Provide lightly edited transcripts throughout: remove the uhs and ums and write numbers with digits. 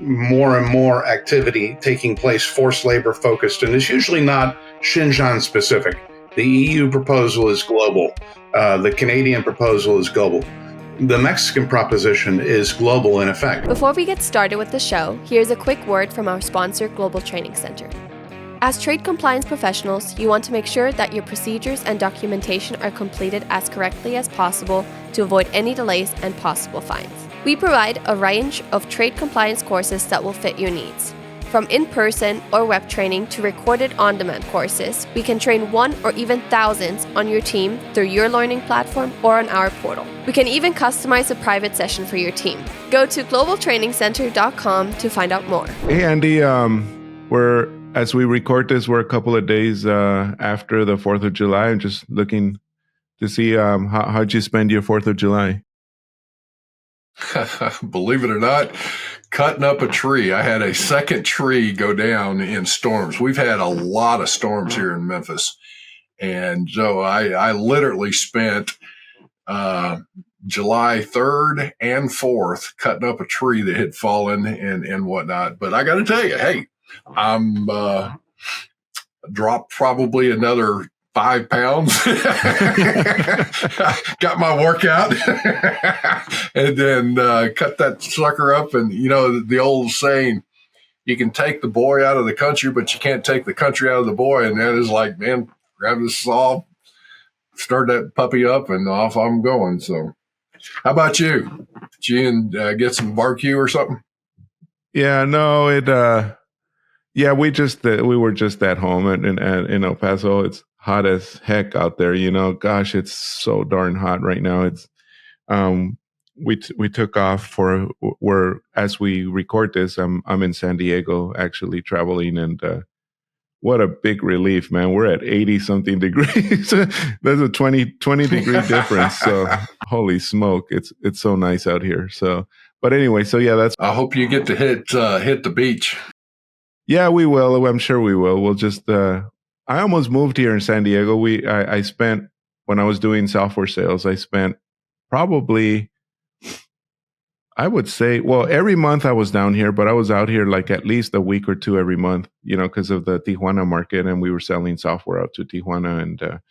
more and more activity taking place, forced labor focused, and it's usually not Xinjiang specific. The EU proposal is global. The Canadian proposal is global. The Mexican proposition is global in effect. Before we get started with the show, here's a quick word from our sponsor, Global Training Center. As trade compliance professionals, you want to make sure that your procedures and documentation are completed as correctly as possible to avoid any delays and possible fines. We provide a range of trade compliance courses that will fit your needs. From in-person or web training to recorded on-demand courses, we can train one or even thousands on your team through your learning platform or on our portal. We can even customize a private session for your team. Go to globaltrainingcenter.com to find out more. Hey, Andy, as we record this, we're a couple of days after the 4th of July. I'm just looking to see how'd you spend your 4th of July? Believe it or not, cutting up a tree. I had a second tree go down in storms. We've had a lot of storms here in Memphis. And so I literally spent July 3rd and 4th cutting up a tree that had fallen and whatnot. But I got to tell you, hey, I'm dropped probably another 5 pounds. Got my workout and then cut that sucker up. And, you know, the old saying, you can take the boy out of the country, but you can't take the country out of the boy. And that is like, man, grab the saw, start that puppy up, and off I'm going. So how about you? Did you get some barbecue or something? Yeah, no, we were just at home in El Paso. It's hot as heck out there, you know. Gosh, it's so darn hot right now. It's we took off as we record this. I'm in San Diego actually traveling, and what a big relief, man. We're at 80 something degrees. There's a 20 degree difference. So holy smoke, it's so nice out here. So, but anyway, so yeah, I hope you get to hit the beach. Yeah, we will. I'm sure we will. We'll just, I almost moved here in San Diego. I spent, when I was doing software sales, I spent probably, I would say, well, every month I was down here, but I was out here like at least a week or two every month, you know, because of the Tijuana market. And we were selling software out to Tijuana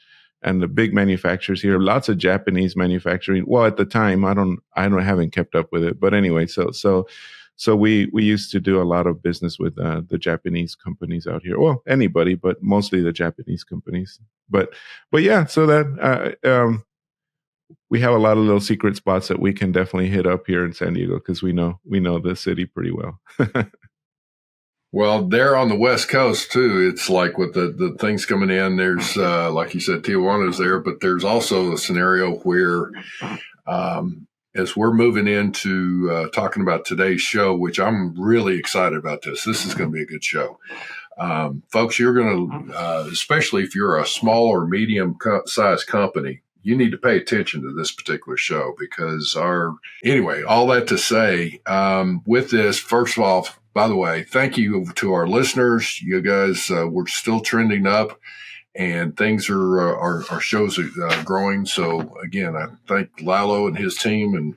and the big manufacturers here, lots of Japanese manufacturing. Well, at the time, I haven't kept up with it. But anyway, so we used to do a lot of business with the Japanese companies out here. Well, anybody, but mostly the Japanese companies. But yeah, so that we have a lot of little secret spots that we can definitely hit up here in San Diego because we know the city pretty well. Well, there on the West Coast too, it's like with the things coming in. There's like you said, Tijuana's there, but there's also a scenario where as we're moving into talking about today's show, which I'm really excited about this. This is going to be a good show. Folks, you're going to, especially if you're a small or medium sized company, you need to pay attention to this particular show because anyway, all that to say, with this, first of all, by the way, thank you to our listeners. You guys, we're still trending up. And things our shows are growing. So again, I thank Lalo and his team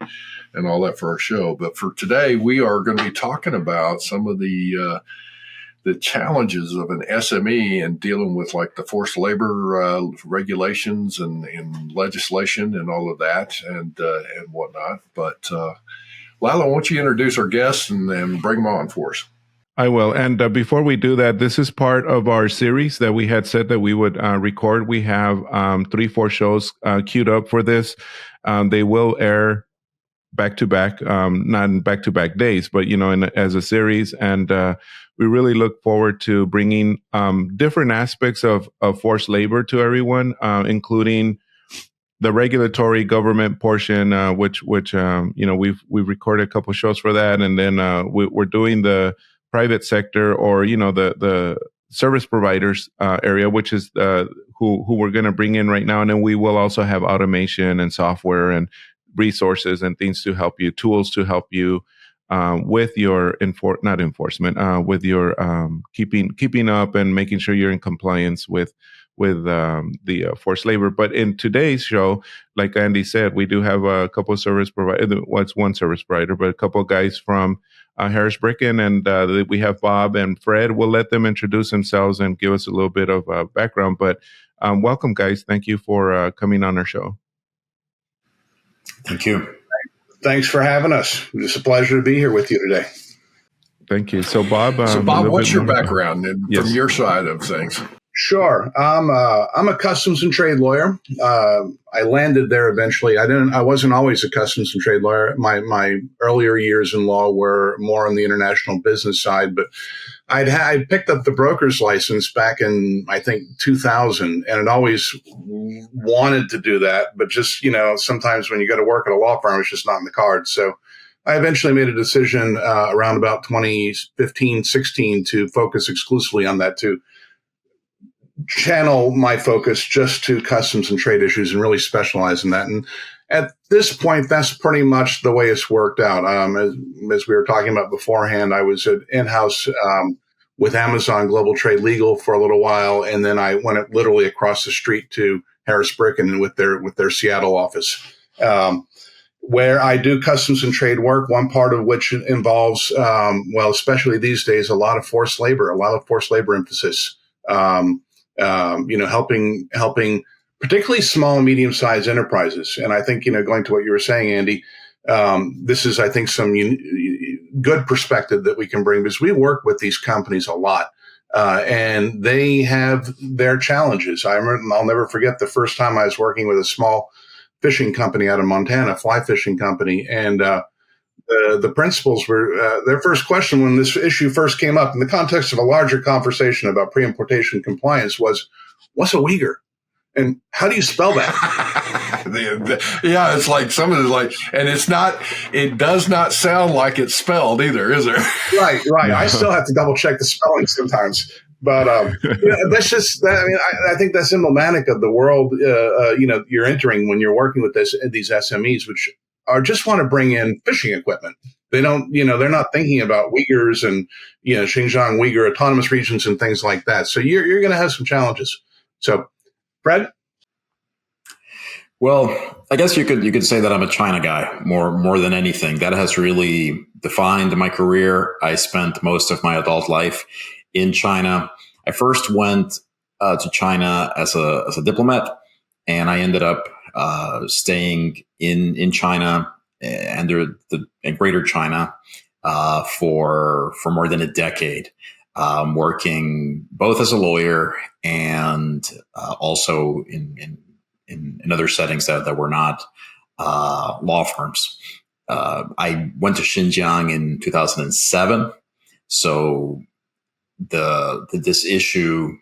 and all that for our show. But for today, we are going to be talking about some of the challenges of an SME and dealing with like the forced labor regulations and legislation and all of that and whatnot. But Lalo, why don't you introduce our guests and bring them on for us? I will. And before we do that, this is part of our series that we had said that we would record. We have 3-4 shows queued up for this. They will air back to back, not in back-to-back days, but, you know, as a series. And we really look forward to bringing different aspects of forced labor to everyone, including the regulatory government portion, which you know, we've recorded a couple of shows for that. And then we're doing the private sector or, you know, the service providers area, which is who we're going to bring in right now. And then we will also have automation and software and resources and things to help you, tools to help you with your with your keeping up and making sure you're in compliance with the forced labor. But in today's show, like Andy said, we do have a couple of service providers. What's one service provider, but a couple of guys from Harris Bricken, and we have Bob and Fred. We'll let them introduce themselves and give us a little bit of background. But welcome, guys. Thank you for coming on our show. Thank you. Thanks for having us. It's a pleasure to be here with you today. Thank you. So, Bob, what's your background from your side of things? Sure. I'm a customs and trade lawyer. I landed there eventually. I wasn't always a customs and trade lawyer. My earlier years in law were more on the international business side, but I'd picked up the broker's license back in, I think, 2000, and I'd always wanted to do that. But just, sometimes when you go to work at a law firm, it's just not in the cards. So I eventually made a decision around about 2015, 16 to focus exclusively on that, to channel my focus just to customs and trade issues and really specialize in that. And at this point, that's pretty much the way it's worked out. As we were talking about beforehand, I was in-house with Amazon Global Trade Legal for a little while, and then I went literally across the street to Harris Bricken with their Seattle office, where I do customs and trade work. One part of which involves, especially these days, a lot of forced labor emphasis. Helping particularly small and medium-sized enterprises. And I think, going to what you were saying, Andy, this is, I think, some good perspective that we can bring, because we work with these companies a lot, and they have their challenges. I'll never forget the first time I was working with a small fishing company out of Montana, fly fishing company, and the principals were, their first question when this issue first came up in the context of a larger conversation about pre-importation compliance was, what's a Uyghur? And how do you spell that? Yeah, it's like someone is like, and it does not sound like it's spelled either, is it? Right. No. I still have to double check the spelling sometimes. But that's just, I think that's emblematic of the world, you're entering when you're working with these SMEs, which just want to bring in fishing equipment. They don't, they're not thinking about Uyghurs and, Xinjiang Uyghur autonomous regions and things like that. So you're going to have some challenges. So, Fred? Well, I guess you could say that I'm a China guy more than anything. That has really defined my career. I spent most of my adult life in China. I first went to China as a diplomat, and I ended up staying in China and in Greater China for more than a decade, working both as a lawyer and also in other settings that were not law firms. I went to Xinjiang in 2007, so this issue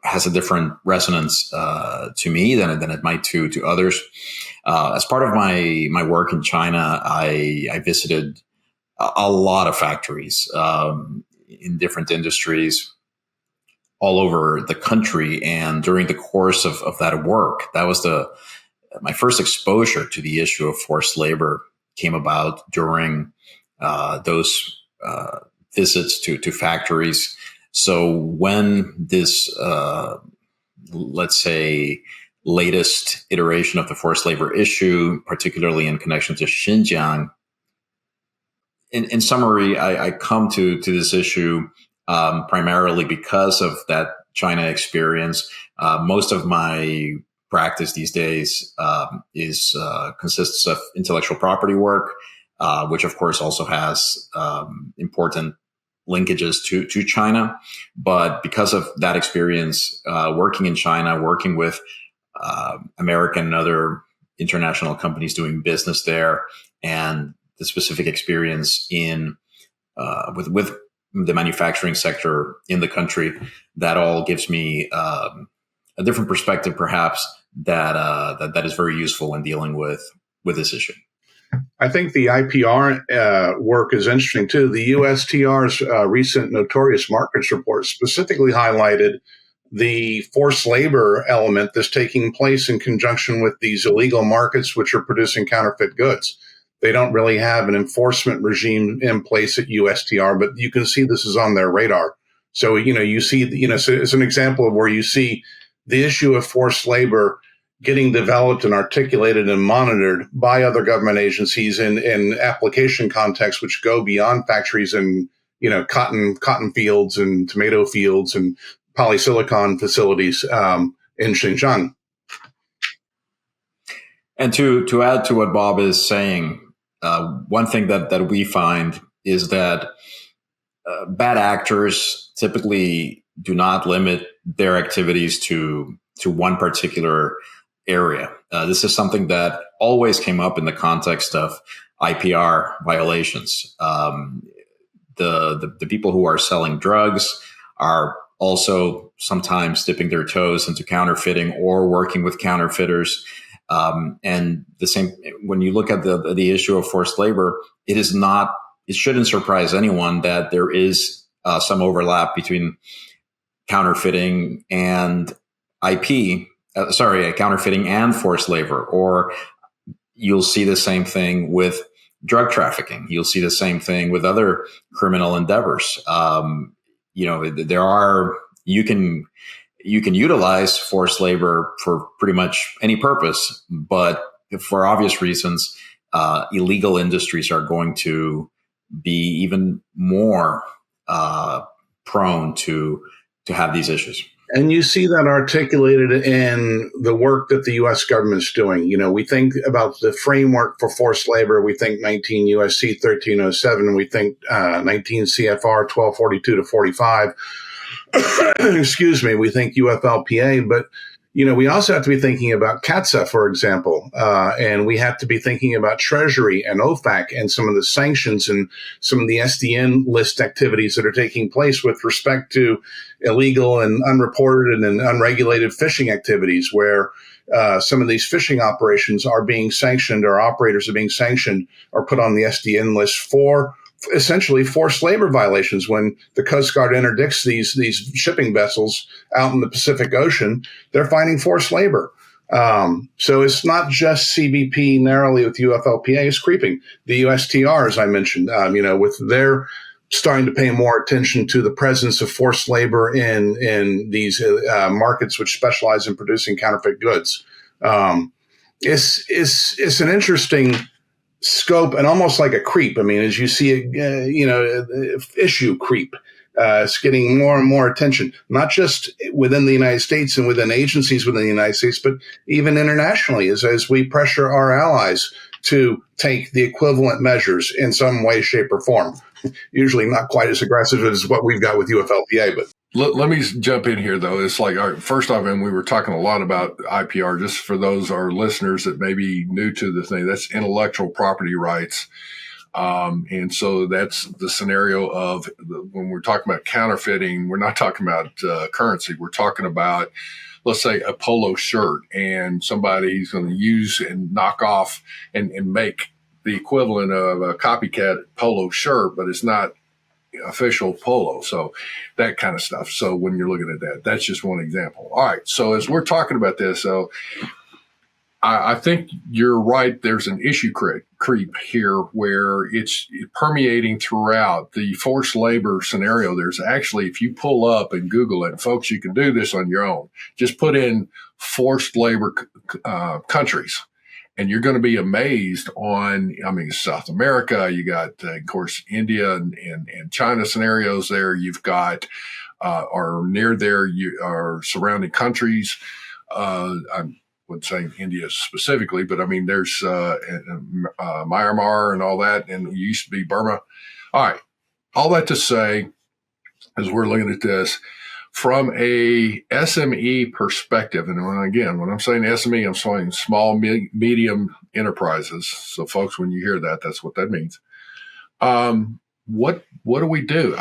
has a different resonance to me than it might to others. As part of my work in China, I visited a lot of factories in different industries all over the country. And during the course of that work, that was my first exposure to the issue of forced labor came about during those visits to factories. So when this, let's say, latest iteration of the forced labor issue, particularly in connection to Xinjiang, in summary, I come to this issue primarily because of that China experience. Most of my practice these days consists of intellectual property work, which of course also has important linkages to China. But because of that experience, working in China, working with American and other international companies doing business there, and the specific experience with the manufacturing sector in the country, that all gives me a different perspective, perhaps that is very useful in dealing with this issue. I think the IPR work is interesting too. The USTR's recent Notorious Markets report specifically highlighted the forced labor element that's taking place in conjunction with these illegal markets, which are producing counterfeit goods. They don't really have an enforcement regime in place at USTR, but you can see this is on their radar. So, you see, so it's an example of where you see the issue of forced labor getting developed and articulated and monitored by other government agencies in application contexts which go beyond factories and, cotton fields and tomato fields and polysilicon facilities in Xinjiang. And to add to what Bob is saying, one thing that we find is that bad actors typically do not limit their activities to one particular area. This is something that always came up in the context of IPR violations. The people who are selling drugs are also sometimes dipping their toes into counterfeiting or working with counterfeiters. And the same, when you look at the issue of forced labor, it shouldn't surprise anyone that there is some overlap between counterfeiting and counterfeiting and forced labor. Or you'll see the same thing with drug trafficking. You'll see the same thing with other criminal endeavors. You can utilize forced labor for pretty much any purpose, but for obvious reasons, illegal industries are going to be even more prone to have these issues. And you see that articulated in the work that the U.S. government is doing. We think about the framework for forced labor. We think 19 U.S.C. 1307. We think 19 CFR 1242 to 45. Excuse me. We think UFLPA. But, we also have to be thinking about CATSA, for example. And we have to be thinking about Treasury and OFAC and some of the sanctions and some of the SDN list activities that are taking place with respect to illegal and unreported and unregulated fishing activities, where some of these fishing operations are being sanctioned, or operators are being sanctioned or put on the SDN list for essentially forced labor violations. When the Coast Guard interdicts these shipping vessels out in the Pacific Ocean, they're finding forced labor. So it's not just CBP narrowly with UFLPA, it's creeping. The USTR, as I mentioned, with their starting to pay more attention to the presence of forced labor in these markets which specialize in producing counterfeit goods. It's an interesting scope and almost like a creep. I mean, as you see, issue creep. It's getting more and more attention, not just within the United States and within agencies within the United States, but even internationally as we pressure our allies to take the equivalent measures in some way, shape, or form. Usually not quite as aggressive as what we've got with UFLPA, but. Let me jump in here, though. It's like, all right, first off, and we were talking a lot about IPR, just for those our listeners that may be new to the thing, that's intellectual property rights. And so that's the scenario of when we're talking about counterfeiting, we're not talking about currency. We're talking about, let's say, a polo shirt, and somebody's going to use and knock off and make the equivalent of a copycat polo shirt, but it's not official polo. So that kind of stuff. So when you're looking at that, that's just one example. All right. So as we're talking about this, so I think you're right. There's an issue creep here where it's permeating throughout the forced labor scenario. There's actually, if you pull up and Google it, folks, you can do this on your own. Just put in forced labor countries. And you're going to be amazed South America, you got, of course, India and China scenarios there. You've got, or near there, are surrounding countries. I wouldn't say India specifically, but there's Myanmar and all that, and it used to be Burma. All right. All that to say, as we're looking at this, from a SME perspective, and when I'm saying SME, I'm saying small, medium enterprises. So, folks, when you hear that, that's what that means. What do we do?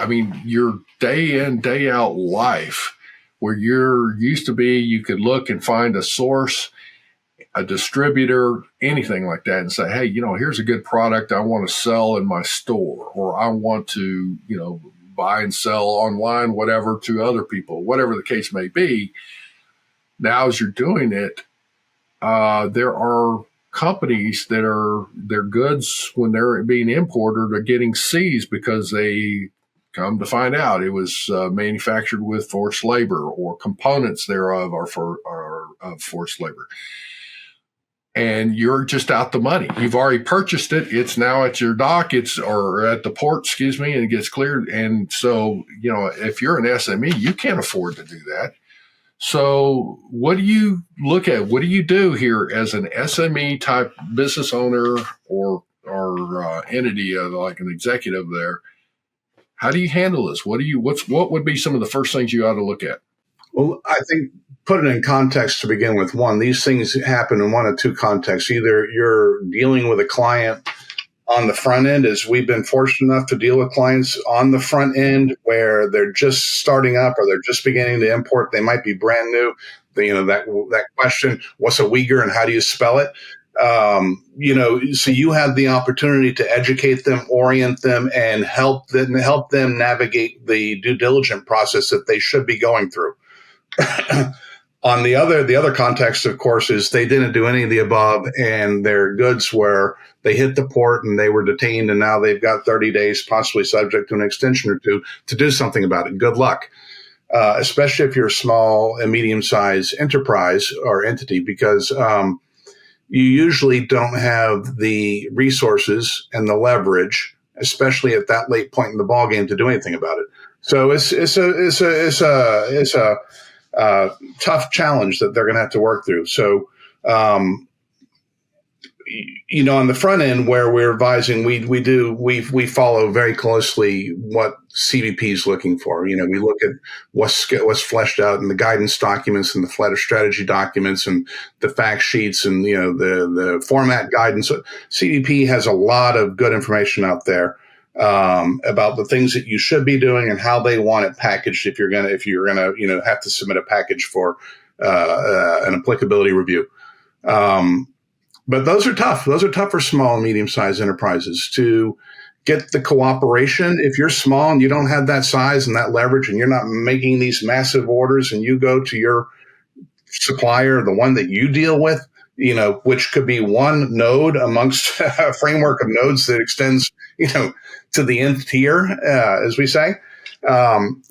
Your day in, day out life, where used to be, you could look and find a source, a distributor, anything like that, and say, hey, here's a good product I want to sell in my store, or I want to, buy and sell online, whatever, to other people, whatever the case may be. Now, as you're doing it, there are companies that their goods, when they're being imported, are getting seized because a Come to find out, it was manufactured with forced labor, or components thereof are of forced labor. And you're just out the money. You've already purchased it. It's now at your dock. Or at the port, and it gets cleared. And so, if you're an SME, you can't afford to do that. So what do you look at? What do you do here as an SME type business owner or entity, like an executive there? How do you handle this? What would be some of the first things you ought to look at? Well, I think put it in context to begin with. One, these things happen in one of two contexts. Either you're dealing with a client on the front end, as we've been fortunate enough to deal with clients on the front end where they're just starting up or they're just beginning to import. They might be brand new. That question, what's a Uyghur and how do you spell it? So you have the opportunity to educate them, orient them, and help them navigate the due diligence process that they should be going through. On the other context, of course, is they didn't do any of the above, and their goods they hit the port and they were detained, and now they've got 30 days, possibly subject to an extension or two, to do something about it. Good luck, especially if you're a small and medium-sized enterprise or entity, because you usually don't have the resources and the leverage, especially at that late point in the ballgame, to do anything about it. So it's a tough challenge that they're going to have to work through. So, on the front end where we're advising, we follow very closely what CBP is looking for. We look at what's fleshed out in the guidance documents and the flatter strategy documents and the fact sheets and, the format guidance. CBP has a lot of good information out there about the things that you should be doing and how they want it packaged if you're gonna have to submit a package for an applicability review. But those are tough. Those are tough for small and medium-sized enterprises to get the cooperation. If you're small and you don't have that size and that leverage and you're not making these massive orders, and you go to your supplier, the one that you deal with, which could be one node amongst a framework of nodes that extends, to the nth tier, as we say,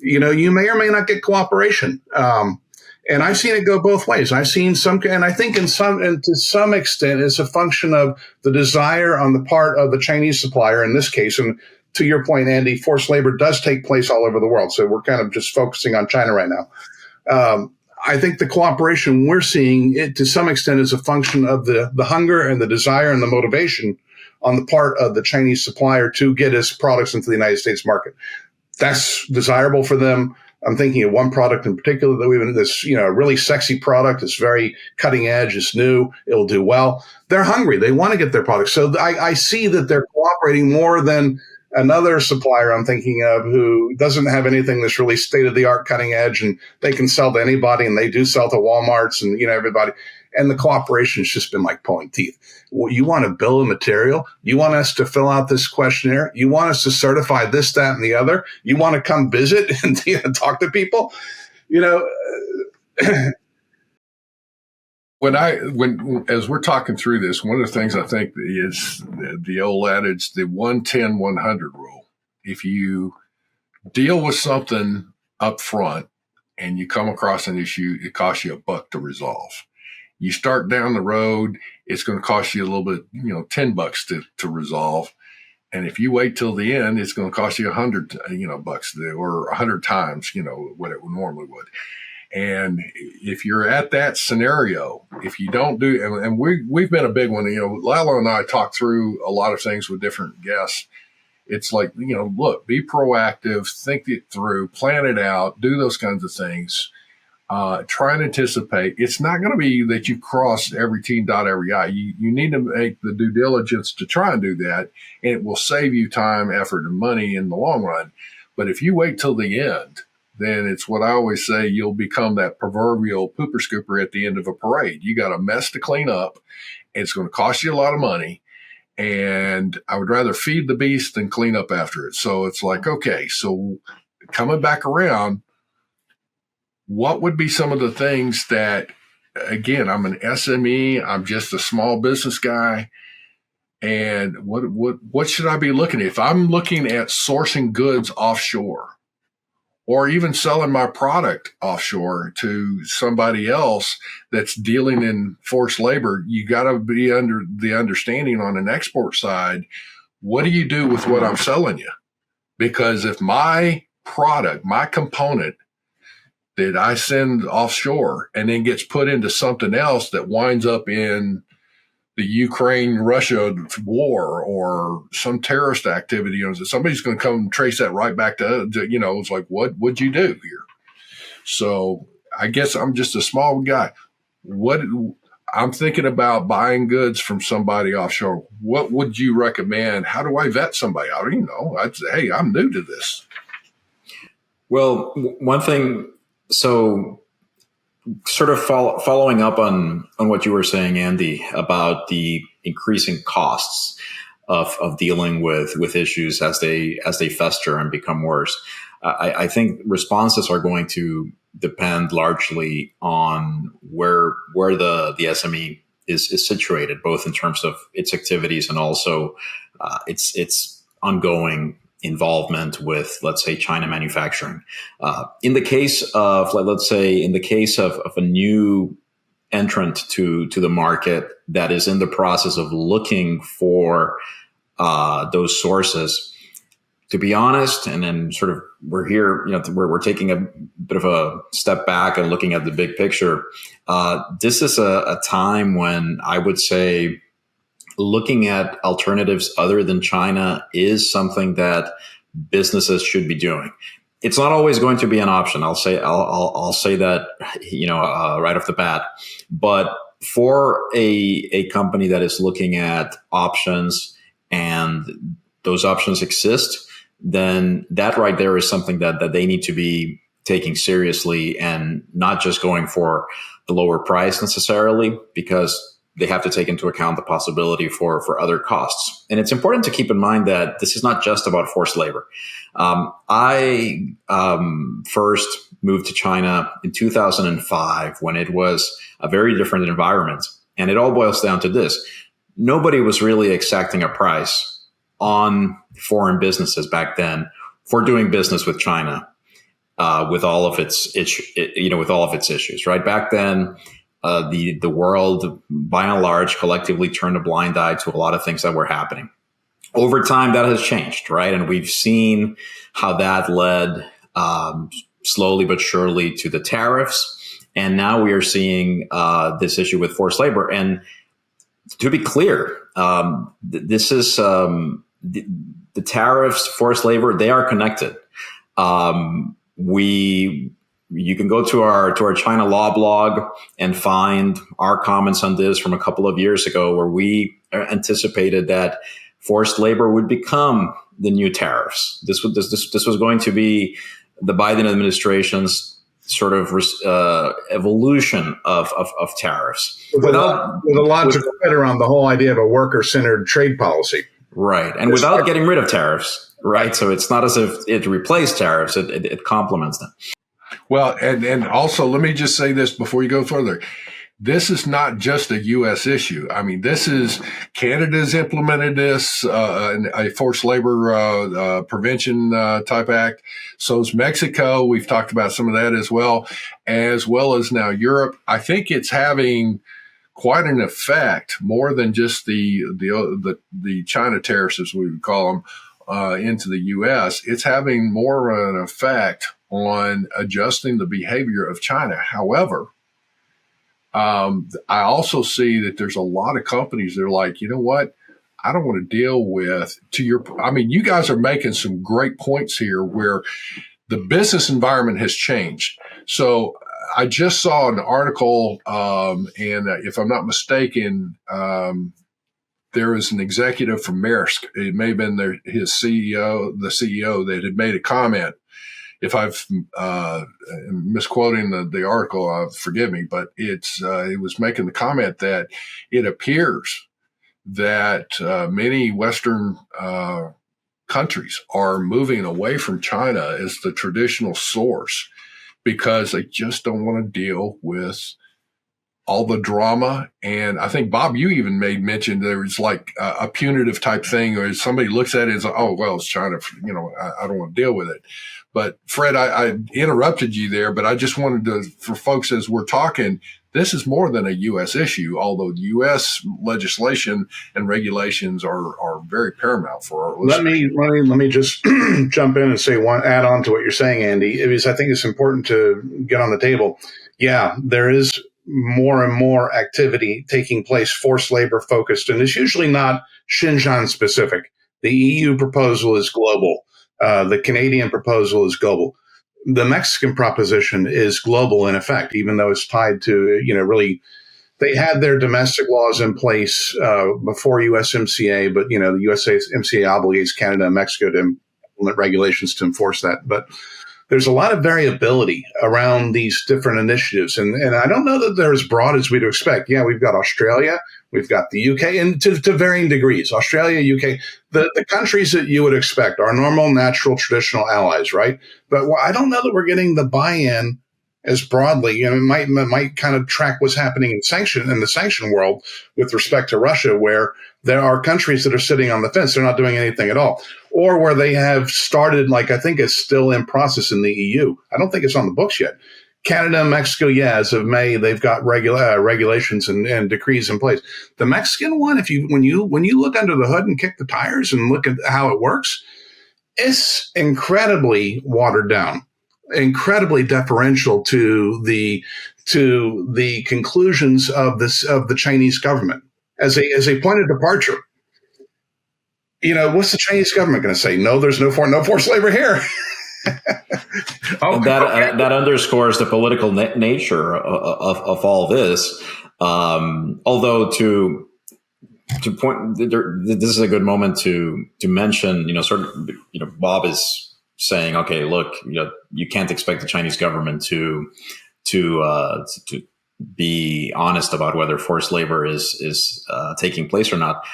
you may or may not get cooperation. And I've seen it go both ways. I've seen and I think to some extent, it's a function of the desire on the part of the Chinese supplier in this case. And to your point, Andy, forced labor does take place all over the world. So we're kind of just focusing on China right now. I think the cooperation we're seeing, it to some extent, is a function of the hunger and the desire and the motivation on the part of the Chinese supplier to get his products into the United States market. That's desirable for them. I'm thinking of one product in particular that we've been this, really sexy product. It's very cutting edge. It's new. It'll do well. They're hungry. They want to get their product. So I see that they're cooperating more than another supplier I'm thinking of who doesn't have anything that's really state of the art, cutting edge, and they can sell to anybody, and they do sell to Walmarts and everybody. And the cooperation's just been like pulling teeth. Well, you want a bill of material? You want us to fill out this questionnaire? You want us to certify this, that, and the other? You want to come visit and talk to people? As we're talking through this, one of the things I think is the old adage, the 110-100 rule. If you deal with something up front and you come across an issue, it costs you $1 to resolve. You start down the road, it's going to cost you a little bit, $10 to resolve. And if you wait till the end, it's going to cost you $100, bucks to do, or 100 times, what it normally would. And if you're at that scenario, if you don't do, and we've been a big one, Lalo and I talk through a lot of things with different guests. It's like, look, be proactive, think it through, plan it out, do those kinds of things. Try and anticipate. It's not going to be that you cross every T and dot every I. You need to make the due diligence to try and do that, and it will save you time, effort, and money in the long run. But if you wait till the end, then it's what I always say, you'll become that proverbial pooper scooper at the end of a parade. You got a mess to clean up. And it's going to cost you a lot of money. And I would rather feed the beast than clean up after it. So it's like, okay, so coming back around, what would be some of the things that, again, I'm an SME, I'm just a small business guy. And what should I be looking at? If I'm looking at sourcing goods offshore or even selling my product offshore to somebody else that's dealing in forced labor, you got to be under the understanding on an export side. What do you do with what I'm selling you? Because if my product, my component that I send offshore and then gets put into something else that winds up in the Ukraine-Russia war or some terrorist activity, somebody's going to come trace that right back to it's like, what would you do here? So I guess I'm just a small guy. I'm thinking about buying goods from somebody offshore. What would you recommend? How do I vet somebody? I don't even know. I'd say, hey, I'm new to this. Well, one thing, so sort of following up on what you were saying, Andy, about the increasing costs of dealing with issues as they fester and become worse. I think responses are going to depend largely on where the SME is situated, both in terms of its activities and also its ongoing involvement with, let's say, China manufacturing. In the case of, let's say, in the case of a new entrant to the market that is in the process of looking for those sources, to be honest, and then sort of we're here, we're taking a bit of a step back and looking at the big picture. This is a time when I would say looking at alternatives other than China is something that businesses should be doing. It's not always going to be an option. I'll say that, right off the bat. But for a company that is looking at options and those options exist, then that right there is something that they need to be taking seriously and not just going for the lower price necessarily, because they have to take into account the possibility for other costs. And it's important to keep in mind that this is not just about forced labor. I first moved to China in 2005 when it was a very different environment. And it all boils down to this. Nobody was really exacting a price on foreign businesses back then for doing business with China, with all of its issues, right? Back then, the world, by and large, collectively turned a blind eye to a lot of things that were happening. Over time, that has changed, right? And we've seen how that led slowly but surely to the tariffs. And now we are seeing this issue with forced labor. And to be clear, this is the tariffs, forced labor, they are connected. You can go to our China law blog and find our comments on this from a couple of years ago, where we anticipated that forced labor would become the new tariffs. This was going to be the Biden administration's sort of evolution of tariffs. With a lot to fit around the whole idea of a worker-centered trade policy. Right. And without getting rid of tariffs, right? So it's not as if it replaced tariffs, it complements them. Well, and also, let me just say this before you go further. This is not just a U.S. issue. I mean, Canada's implemented this, a forced labor prevention type act. So is Mexico. We've talked about some of that as well as now Europe. I think it's having quite an effect, more than just the China tariffs, as we would call them, into the U.S. It's having more of an effect on adjusting the behavior of China. However, I also see that there's a lot of companies that are like, you know what? I don't want to deal with you guys are making some great points here where the business environment has changed. So I just saw an article, and if I'm not mistaken, there was an executive from Maersk. It may have been the CEO that had made a comment. If I've misquoting the article, forgive me, but it was making the comment that it appears that many Western countries are moving away from China as the traditional source because they just don't want to deal with all the drama. And I think, Bob, you even made mention there was like a punitive type thing where somebody looks at it and says, oh, well, it's China, I don't want to deal with it. But Fred, I interrupted you there, but I just wanted to, for folks as we're talking, this is more than a U.S. issue, although U.S. legislation and regulations are very paramount for our listeners. Let me just jump in and add on to what you're saying, Andy, because I think it's important to get on the table. Yeah, there is more and more activity taking place, forced labor focused, and it's usually not Xinjiang specific. The EU proposal is global. The Canadian proposal is global. The Mexican proposition is global in effect, even though it's tied to, really, they had their domestic laws in place before USMCA, but, the USMCA obligates Canada and Mexico to implement regulations to enforce that. But there's a lot of variability around these different initiatives. And I don't know that they're as broad as we'd expect. Yeah, we've got Australia, we've got the UK, and to varying degrees, Australia, UK, the countries that you would expect, our normal, natural, traditional allies, right? But I don't know that we're getting the buy-in as broadly. It might kind of track what's happening in the sanction world with respect to Russia, where there are countries that are sitting on the fence. They're not doing anything at all. Or where they have started, like I think it's still in process in the EU. I don't think it's on the books yet. Canada and Mexico, as of May, they've got regulations and decrees in place. The Mexican one, when you look under the hood and kick the tires and look at how it works, it's incredibly watered down, incredibly deferential to the conclusions of the Chinese government as a point of departure. What's the Chinese government going to say? No, there's no forced labor here. That underscores the political nature of all this. Although to point, this is a good moment to mention. Bob is saying, okay, look, you can't expect the Chinese government to be honest about whether forced labor is taking place or not.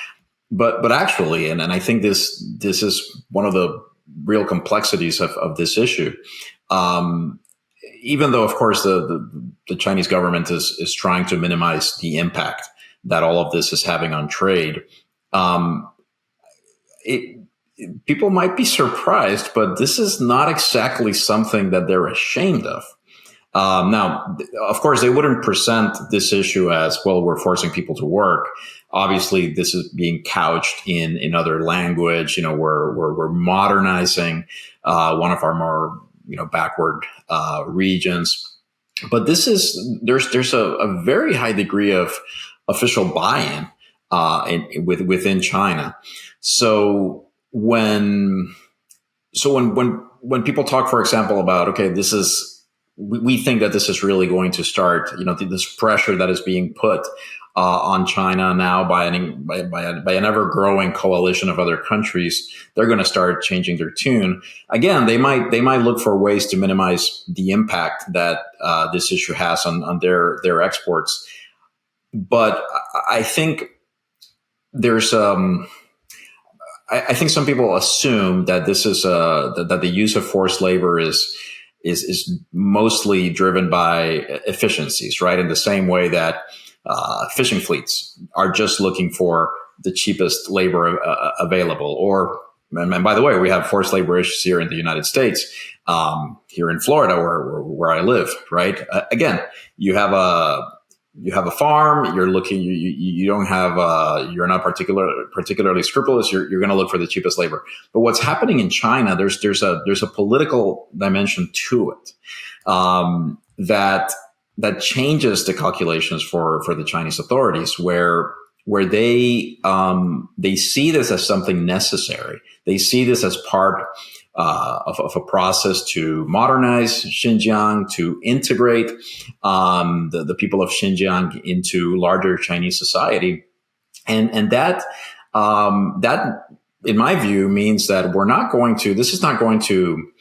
But actually, and I think this is one of the real complexities of this issue. Even though, of course, the Chinese government is trying to minimize the impact that all of this is having on trade, people might be surprised, but this is not exactly something that they're ashamed of. Now, of course, they wouldn't present this issue as, well, we're forcing people to work. Obviously, this is being couched in other language. We're modernizing one of our more backward regions. But there's a very high degree of official buy-in within China. So when people talk, for example, about, okay, we think that this is really going to start, this pressure that is being put on China now by an ever-growing coalition of other countries, they're going to start changing their tune. Again, they might look for ways to minimize the impact that this issue has on their exports. But I think there's I think some people assume that this is that the use of forced labor is mostly driven by efficiencies, right? In the same way that fishing fleets are just looking for the cheapest labor available. And by the way, we have forced labor issues here in the United States, here in Florida, where I live, right? Again, you have a farm. You're looking. You don't have. You're not particularly scrupulous. You're going to look for the cheapest labor. But what's happening in China? There's a political dimension to it that changes the calculations for the Chinese authorities, where they see this as something necessary. They see this as part of a process to modernize Xinjiang, to integrate the people of Xinjiang into larger Chinese society, and that in my view means that this is not going to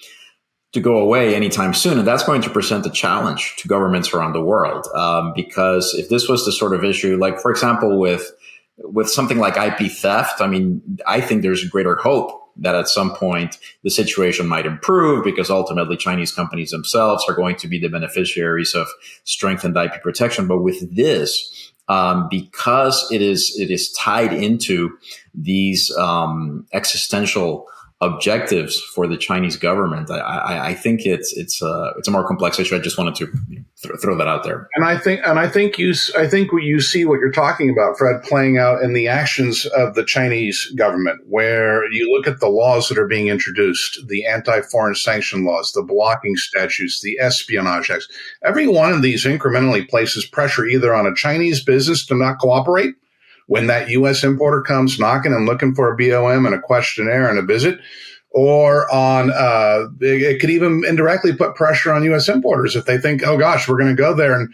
go away anytime soon, and that's going to present a challenge to governments around the world, because if this was the sort of issue, like for example with something like IP theft, I mean, I think there's greater hope that at some point the situation might improve because ultimately Chinese companies themselves are going to be the beneficiaries of strengthened IP protection. But with this, because it is tied into these existential objectives for the Chinese government, I think it's a more complex issue. I just wanted to throw that out there. And I think what you see what you're talking about, Fred, playing out in the actions of the Chinese government, where you look at the laws that are being introduced, the anti-foreign sanction laws, the blocking statutes, the espionage acts. Every one of these incrementally places pressure either on a Chinese business to not cooperate when that U.S. importer comes knocking and looking for a BOM and a questionnaire and a visit, or on it could even indirectly put pressure on U.S. importers if they think, oh gosh, we're going to go there and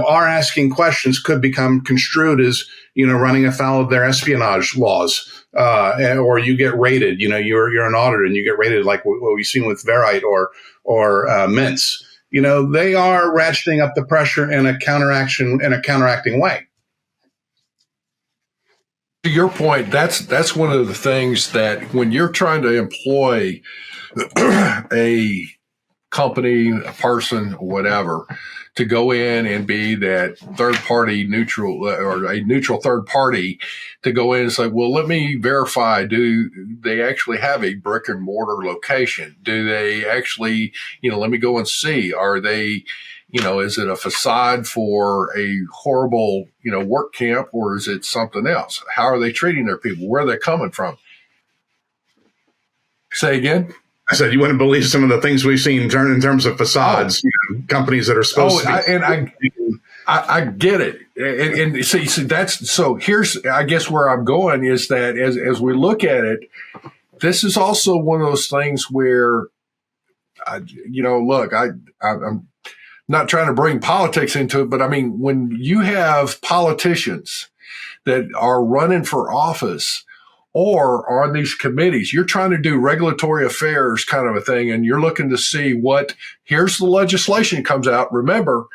our asking questions could become construed as running afoul of their espionage laws, or you get raided. You're an auditor and you get raided like what we've seen with Verite or Mintz. They are ratcheting up the pressure in a counteracting way. To your point, that's one of the things that when you're trying to employ a company, a person, whatever, to go in and be that third party neutral or a neutral third party to go in and say, well, let me verify, do they actually have a brick and mortar location? Do they actually, let me go and see, are they, is it a facade for a horrible, work camp, or is it something else? How are they treating their people? Where are they coming from? Say again? I said you wouldn't believe some of the things we've seen in terms of facades, companies that are supposed to be. I get it. And see, so here's, I guess where I'm going is that as we look at it, this is also one of those things where, look, I'm not trying to bring politics into it, but I mean, when you have politicians that are running for office or on these committees, you're trying to do regulatory affairs kind of a thing, and you're looking to see here's the legislation comes out. Remember,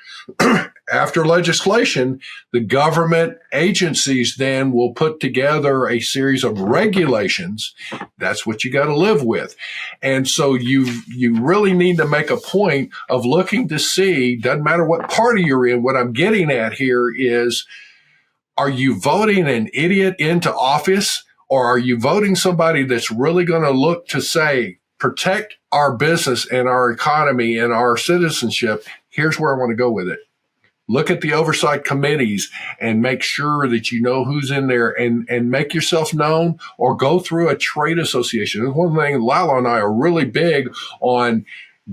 after legislation, the government agencies then will put together a series of regulations. That's what you got to live with. And so you really need to make a point of looking to see, doesn't matter what party you're in, what I'm getting at here is, are you voting an idiot into office? Or are you voting somebody that's really going to look to say, protect our business and our economy and our citizenship? Here's where I want to go with it. Look at the oversight committees and make sure that you know who's in there and make yourself known, or go through a trade association. That's one thing Lalo and I are really big on,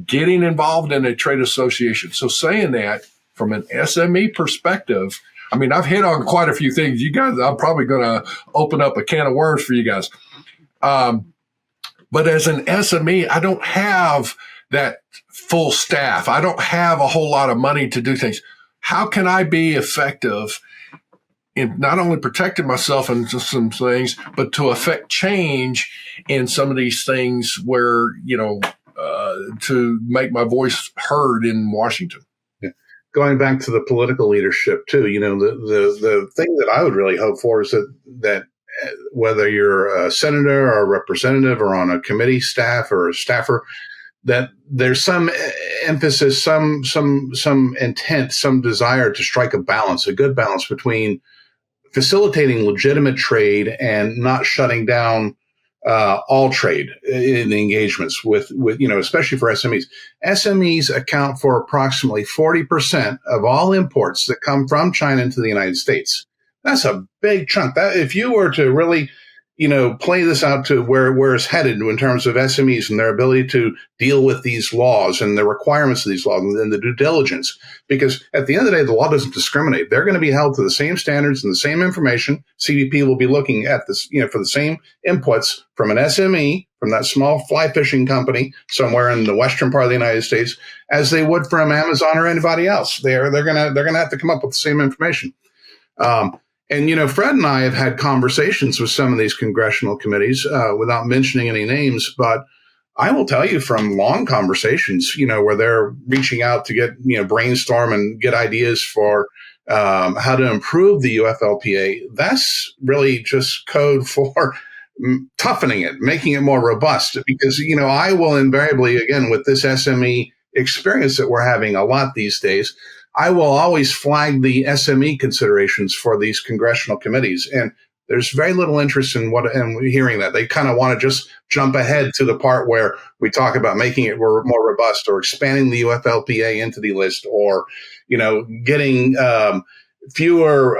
getting involved in a trade association. So saying that from an SME perspective, I mean, I've hit on quite a few things. You guys, I'm probably going to open up a can of worms for you guys. But as an SME, I don't have that full staff. I don't have a whole lot of money to do things. How can I be effective in not only protecting myself in some things, but to affect change in some of these things where, to make my voice heard in Washington? Going back to the political leadership too, the thing that I would really hope for is that whether you're a senator or a representative or on a committee staff or a staffer, that there's some emphasis, some intent, some desire to strike a good balance between facilitating legitimate trade and not shutting down all trade in the engagements with, especially for SMEs. SMEs account for approximately 40% of all imports that come from China into the United States. That's a big chunk. That if you were to really, play this out to where it's headed in terms of SMEs and their ability to deal with these laws and the requirements of these laws and the due diligence, because at the end of the day, the law doesn't discriminate. They're going to be held to the same standards and the same information. CBP will be looking at this, for the same inputs from an SME, from that small fly fishing company somewhere in the western part of the United States, as they would from Amazon or anybody else. They're going to have to come up with the same information. And, Fred and I have had conversations with some of these congressional committees without mentioning any names, but I will tell you from long conversations, where they're reaching out to get, brainstorm and get ideas for how to improve the UFLPA. That's really just code for toughening it, making it more robust. Because, I will invariably, again, with this SME experience that we're having a lot these days, I will always flag the SME considerations for these congressional committees. And there's very little interest in hearing that. They kind of want to just jump ahead to the part where we talk about making it more robust, or expanding the UFLPA entity list, or, getting fewer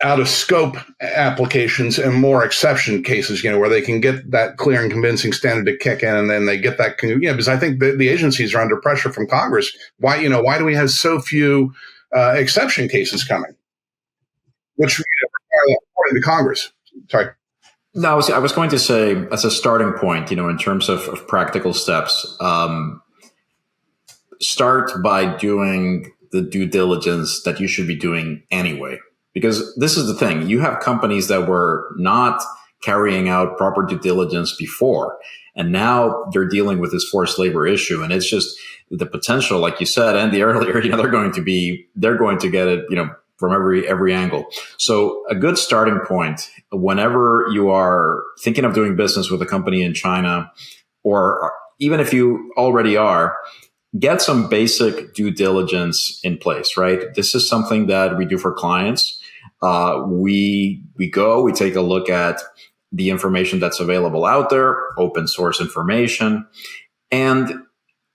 out of scope applications and more exception cases, where they can get that clear and convincing standard to kick in, and then they get that, because I think the agencies are under pressure from Congress. Why do we have so few exception cases coming, which according to Congress? Sorry. No, I was going to say, as a starting point, in terms of practical steps, start by doing the due diligence that you should be doing anyway. Because this is the thing, you have companies that were not carrying out proper due diligence before, and now they're dealing with this forced labor issue. And it's just the potential, like you said, Andy, earlier, they're going to get it, from every angle. So a good starting point, whenever you are thinking of doing business with a company in China, or even if you already are, get some basic due diligence in place, right? This is something that we do for clients. We take a look at the information that's available out there, open source information, and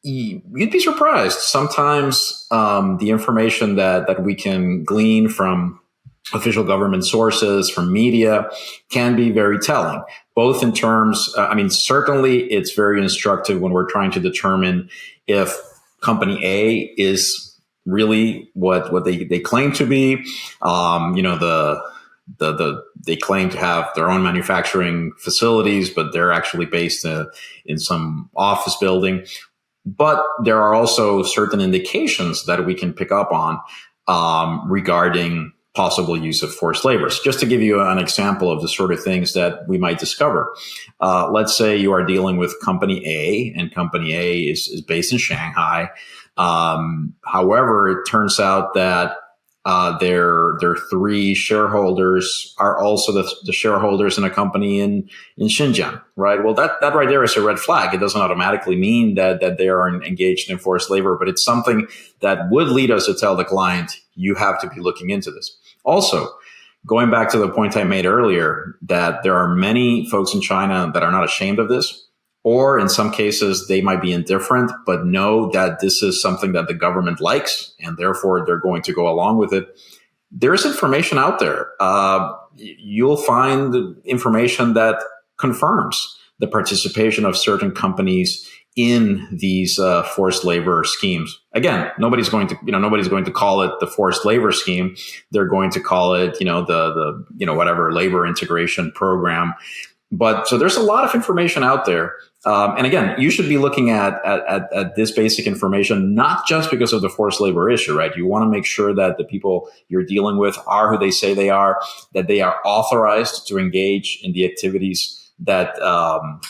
you'd be surprised. Sometimes the information that we can glean from official government sources, from media, can be very telling, both in terms, certainly it's very instructive when we're trying to determine if company A is really what they claim to be. They claim to have their own manufacturing facilities, but they're actually based in some office building. But there are also certain indications that we can pick up on regarding possible use of forced labor. So just to give you an example of the sort of things that we might discover. Let's say you are dealing with company A, and company A is based in Shanghai. However, it turns out that their three shareholders are also the shareholders in a company in Xinjiang, right? Well, that right there is a red flag. It doesn't automatically mean that they are engaged in forced labor, but it's something that would lead us to tell the client, you have to be looking into this. Also, going back to the point I made earlier, that there are many folks in China that are not ashamed of this, or in some cases, they might be indifferent, but know that this is something that the government likes, and therefore they're going to go along with it. There's information out there. You'll find information that confirms the participation of certain companies in these forced labor schemes. Again, nobody's going to call it the forced labor scheme. They're going to call it, the whatever labor integration program. But so there's a lot of information out there. And again, you should be looking at this basic information, not just because of the forced labor issue, right? You want to make sure that the people you're dealing with are who they say they are, that they are authorized to engage in the activities that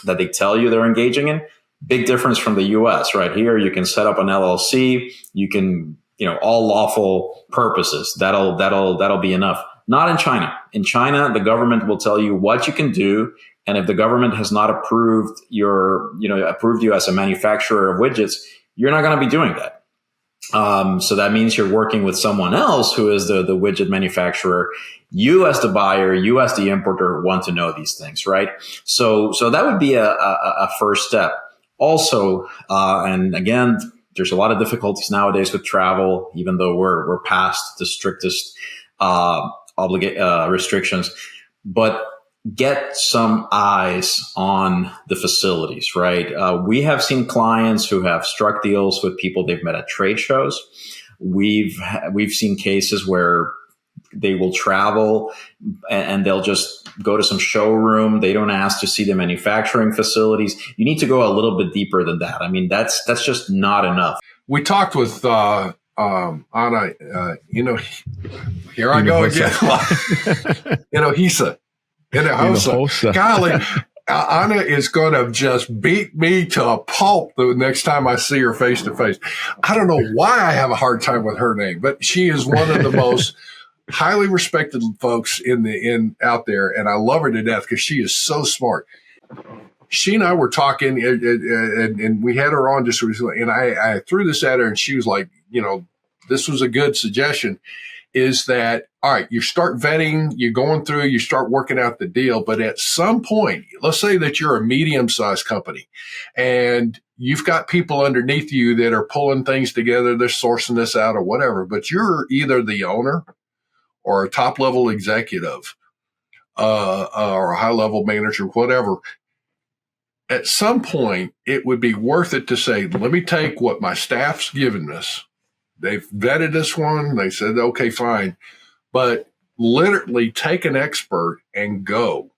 they tell you they're engaging in. Big difference from the US, right? Here, you can set up an LLC. You can, all lawful purposes. That'll be enough. Not in China. In China, the government will tell you what you can do. And if the government has not approved you as a manufacturer of widgets, you're not going to be doing that. So that means you're working with someone else who is the widget manufacturer. You as the buyer, you as the importer want to know these things, right? So that would be a first step. Also, and again, there's a lot of difficulties nowadays with travel, even though we're past the strictest restrictions. But get some eyes on the facilities, right? We have seen clients who have struck deals with people they've met at trade shows. We've seen cases where they will travel and they'll just go to some showroom. They don't ask to see the manufacturing facilities. You need to go a little bit deeper than that. I mean, that's just not enough. We talked with Anna, here I go again. Golly, Anna is going to just beat me to a pulp the next time I see her face to face. I don't know why I have a hard time with her name, but she is one of the most highly respected folks out there, and I love her to death because she is so smart. She and I were talking, and we had her on just recently, and I threw this at her, and she was like, this was a good suggestion. Is that, all right, you start vetting, you're going through, you start working out the deal. But at some point, let's say that you're a medium-sized company and you've got people underneath you that are pulling things together, they're sourcing this out or whatever, but you're either the owner or a top-level executive or a high-level manager, whatever. At some point, it would be worth it to say, let me take what my staff's given us. They've vetted this one. They said, okay, fine. But literally take an expert and go.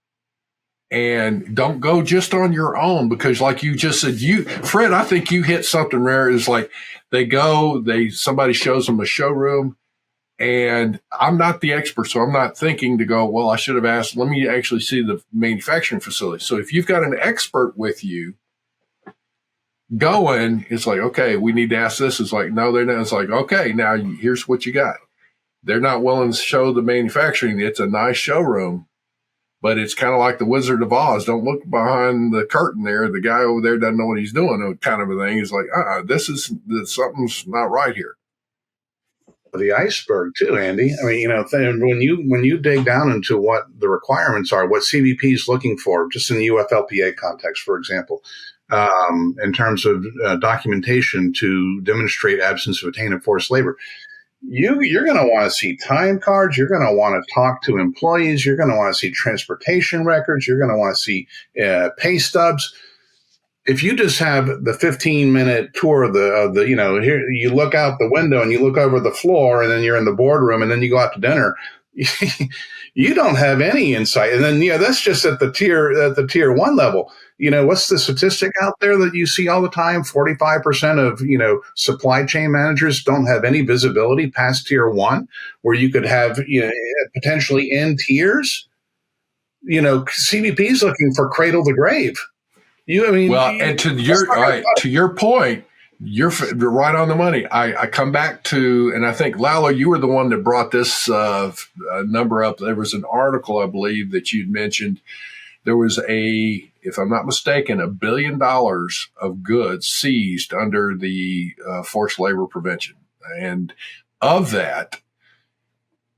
And don't go just on your own, because like you just said, Fred, I think you hit something rare. It's like somebody shows them a showroom, and I'm not the expert. So I'm not thinking to go, well, I should have asked, let me actually see the manufacturing facility. So if you've got an expert with you, going, it's like, okay, we need to ask this. It's like, no, they're not. It's like, okay, now here's what you got. They're not willing to show the manufacturing. It's a nice showroom, but it's kind of like the Wizard of Oz. Don't look behind the curtain there. The guy over there doesn't know what he's doing, kind of a thing. He's like, something's not right here. The iceberg too, Andy. I mean, when you dig down into what the requirements are, what CBP is looking for, just in the UFLPA context, for example, in terms of documentation to demonstrate absence of attaining forced labor, you're going to want to see time cards. You're going to want to talk to employees. You're going to want to see transportation records. You're going to want to see pay stubs. If you just have the 15-minute tour of the here you look out the window and you look over the floor, and then you're in the boardroom, and then you go out to dinner, you don't have any insight. And then that's just at the tier 1 level. What's the statistic out there that you see all the time? 45% of supply chain managers don't have any visibility past tier 1, where you could have potentially in tiers. CBP is looking for cradle to grave. And to your point, you're right on the money. I come back to, and I think, Lalo, you were the one that brought this number up. There was an article, I believe, that you'd mentioned. There was if I'm not mistaken, $1 billion of goods seized under the forced labor prevention. And of that,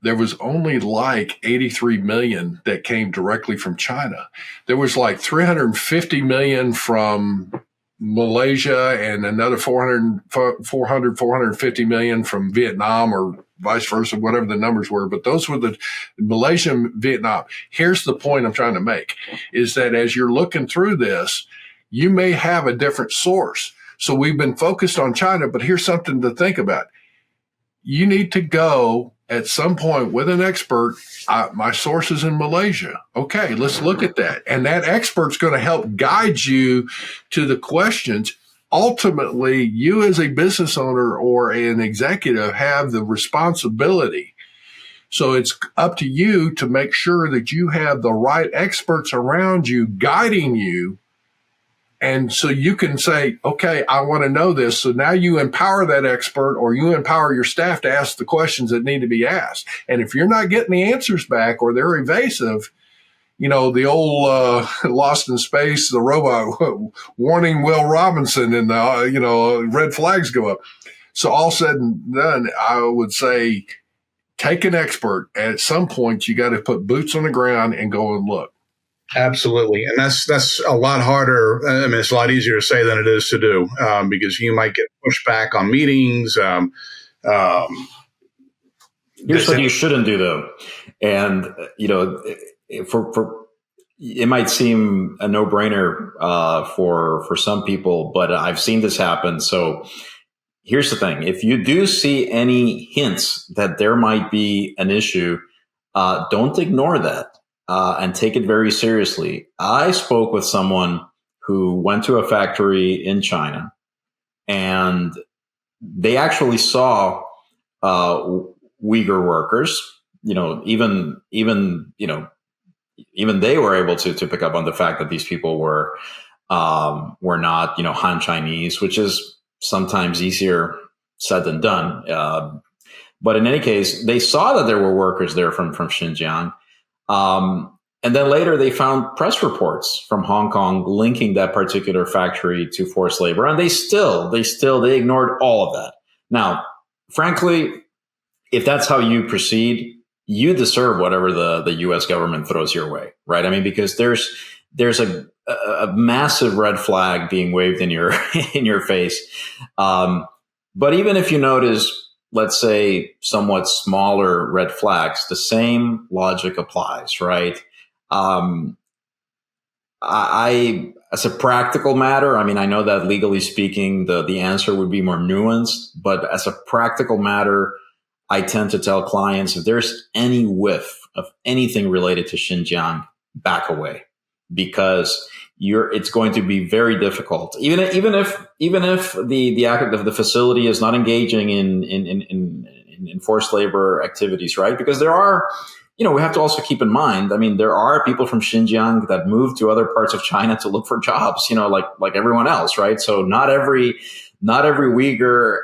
there was only like 83 million that came directly from China. There was like 350 million from Malaysia and another 450 million from Vietnam, or vice versa, whatever the numbers were. But those were the Malaysia, Vietnam. Here's the point I'm trying to make, is that as you're looking through this, you may have a different source. So we've been focused on China, but here's something to think about. You need to go at some point with an expert. My source is in Malaysia. Okay, let's look at that. And that expert's going to help guide you to the questions. Ultimately, you as a business owner or an executive have the responsibility. So it's up to you to make sure that you have the right experts around you guiding you. And so you can say, okay, I want to know this. So now you empower that expert, or you empower your staff to ask the questions that need to be asked. And if you're not getting the answers back, or they're evasive, the old Lost in Space, the robot warning Will Robinson, and red flags go up. So all said and done, I would say take an expert. At some point, you got to put boots on the ground and go and look. Absolutely. And that's a lot harder. I mean, it's a lot easier to say than it is to do, because you might get pushed back on meetings. Here's what you shouldn't do, though. And, for it might seem a no-brainer for some people, but I've seen this happen. So here's the thing. If you do see any hints that there might be an issue, don't ignore that. And take it very seriously. I spoke with someone who went to a factory in China, and they actually saw Uyghur workers. Even they were able to pick up on the fact that these people were not Han Chinese, which is sometimes easier said than done. But in any case, they saw that there were workers there from Xinjiang. And then later they found press reports from Hong Kong linking that particular factory to forced labor. And they ignored all of that. Now, frankly, if that's how you proceed, you deserve whatever the U.S. government throws your way, right? I mean, because there's a massive red flag being waved in your in your face. But even if you notice, let's say, somewhat smaller red flags, the same logic applies, right? I as a practical matter, I mean, I know that legally speaking, the answer would be more nuanced, but as a practical matter, I tend to tell clients if there's any whiff of anything related to Xinjiang, back away, because it's going to be very difficult. Even if the facility is not engaging in forced labor activities, right? Because there are, we have to also keep in mind, I mean, there are people from Xinjiang that move to other parts of China to look for jobs, like everyone else, right? So not every Uyghur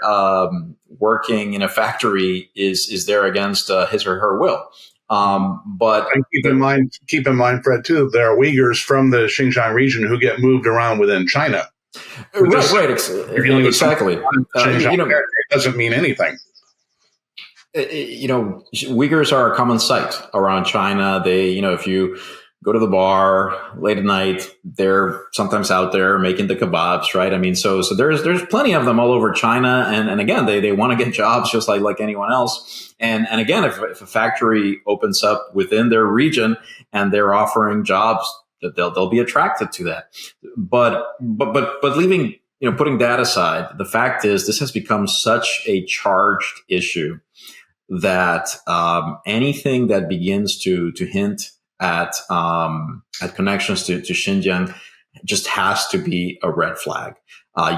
working in a factory is there against his or her will. But and keep in mind, Fred, too, there are Uyghurs from the Xinjiang region who get moved around within China. Right, exactly. It doesn't mean anything. Uyghurs are a common sight around China. They, if you go to the bar late at night, they're sometimes out there making the kebabs, right? I mean, so there's plenty of them all over China. And again, they want to get jobs just like anyone else. And again, if a factory opens up within their region and they're offering jobs, that they'll be attracted to that. But leaving, putting that aside, the fact is this has become such a charged issue that anything that begins to hint at connections to Xinjiang just has to be a red flag.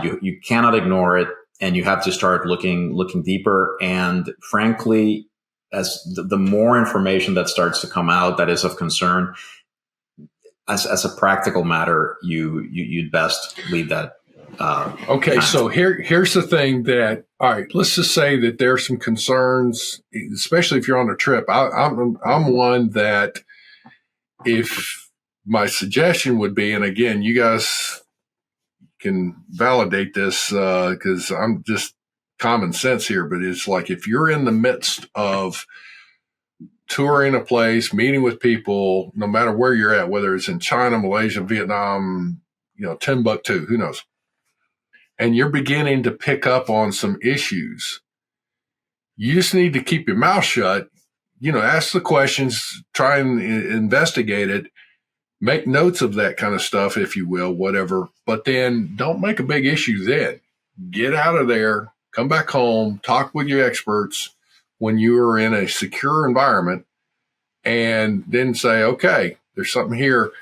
You cannot ignore it, and you have to start looking deeper. And frankly, as the more information that starts to come out that is of concern, as a practical matter, you'd best leave that. Okay, so here's the thing that, all right, let's just say that there's some concerns, especially if you're on a trip. I'm one that, if my suggestion would be, and again, you guys can validate this because I'm just common sense here, but it's like if you're in the midst of touring a place, meeting with people, no matter where you're at, whether it's in China, Malaysia, Vietnam, Timbuktu, who knows, and you're beginning to pick up on some issues, you just need to keep your mouth shut. Ask the questions, try and investigate it, make notes of that kind of stuff, if you will, whatever. But then don't make a big issue then. Get out of there, come back home, talk with your experts when you are in a secure environment, and then say, okay, there's something here,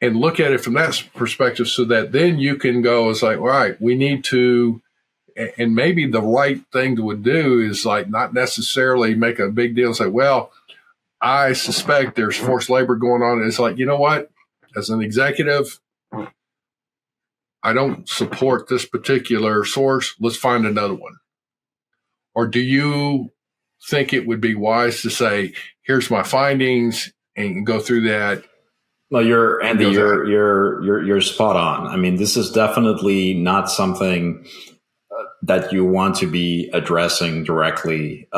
and look at it from that perspective so that then you can go, it's like, all right, we need to. And maybe the right thing to do is like not necessarily make a big deal and say, well, I suspect there's forced labor going on. It's like, you know what? As an executive, I don't support this particular source. Let's find another one. Or do you think it would be wise to say, here's my findings, and go through that? Well, you're spot on. I mean, this is definitely not something that you want to be addressing directly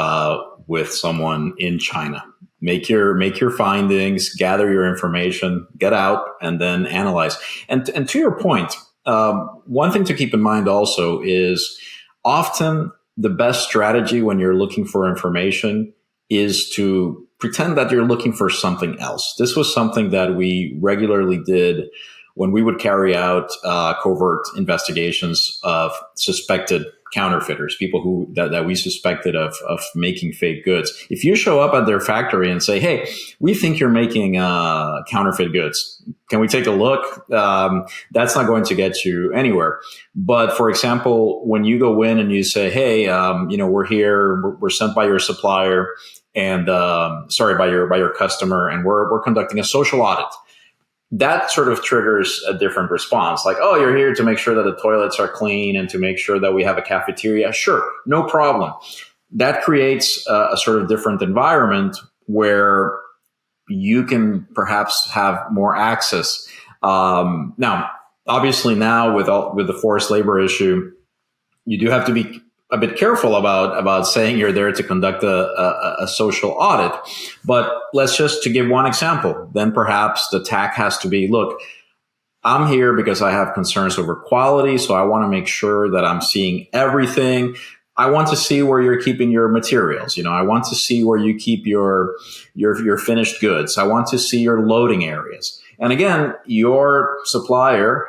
with someone in China. Make your findings, gather your information, get out, and then analyze. And to your point, one thing to keep in mind also is often the best strategy when you're looking for information is to pretend that you're looking for something else. This was something that we regularly did when we would carry out covert investigations of suspected counterfeiters, people that we suspected of making fake goods. If you show up at their factory and say, hey, we think you're making counterfeit goods, can we take a look? That's not going to get you anywhere. But for example, when you go in and you say, hey, we're here, we're sent by your supplier and by your customer, and we're conducting a social audit. That sort of triggers a different response. Like, oh, you're here to make sure that the toilets are clean and to make sure that we have a cafeteria. Sure, no problem. that creates a sort of different environment where you can perhaps have more access. Now, obviously, now with the forced labor issue, you do have to be a bit careful about saying you're there to conduct a social audit. But let's just to give one example, then perhaps the tack has to be, look, I'm here because I have concerns over quality, so I want to make sure that I'm seeing everything. I want to see where you're keeping your materials. I want to see where you keep your finished goods. I want to see your loading areas. And again, your supplier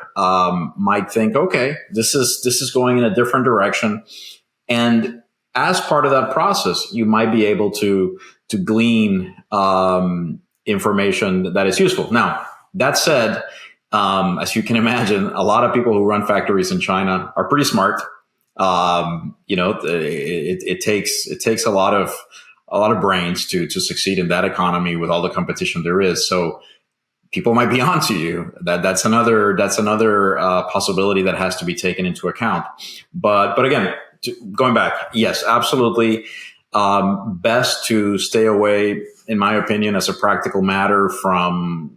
might think, okay, this is going in a different direction. And as part of that process, you might be able to glean information that is useful. Now, that said, as you can imagine, a lot of people who run factories in China are pretty smart. It takes a lot of brains to succeed in that economy with all the competition there is. So people might be onto you. That's another possibility that has to be taken into account. But again, going back, yes, absolutely. Best to stay away, in my opinion, as a practical matter, from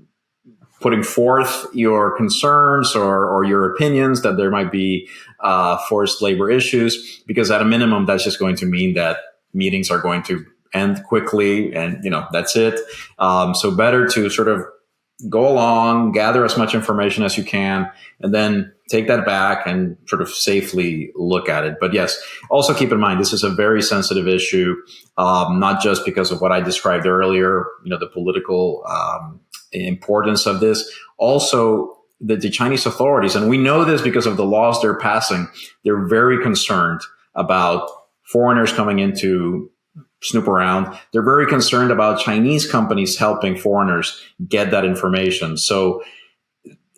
putting forth your concerns or your opinions that there might be forced labor issues, because at a minimum, that's just going to mean that meetings are going to end quickly, and that's it. So better to sort of go along, gather as much information as you can, and then take that back and sort of safely look at it. But yes, also keep in mind, this is a very sensitive issue, not just because of what I described earlier, the political importance of this. Also, the Chinese authorities, and we know this because of the laws they're passing, they're very concerned about foreigners coming in to snoop around. They're very concerned about Chinese companies helping foreigners get that information. So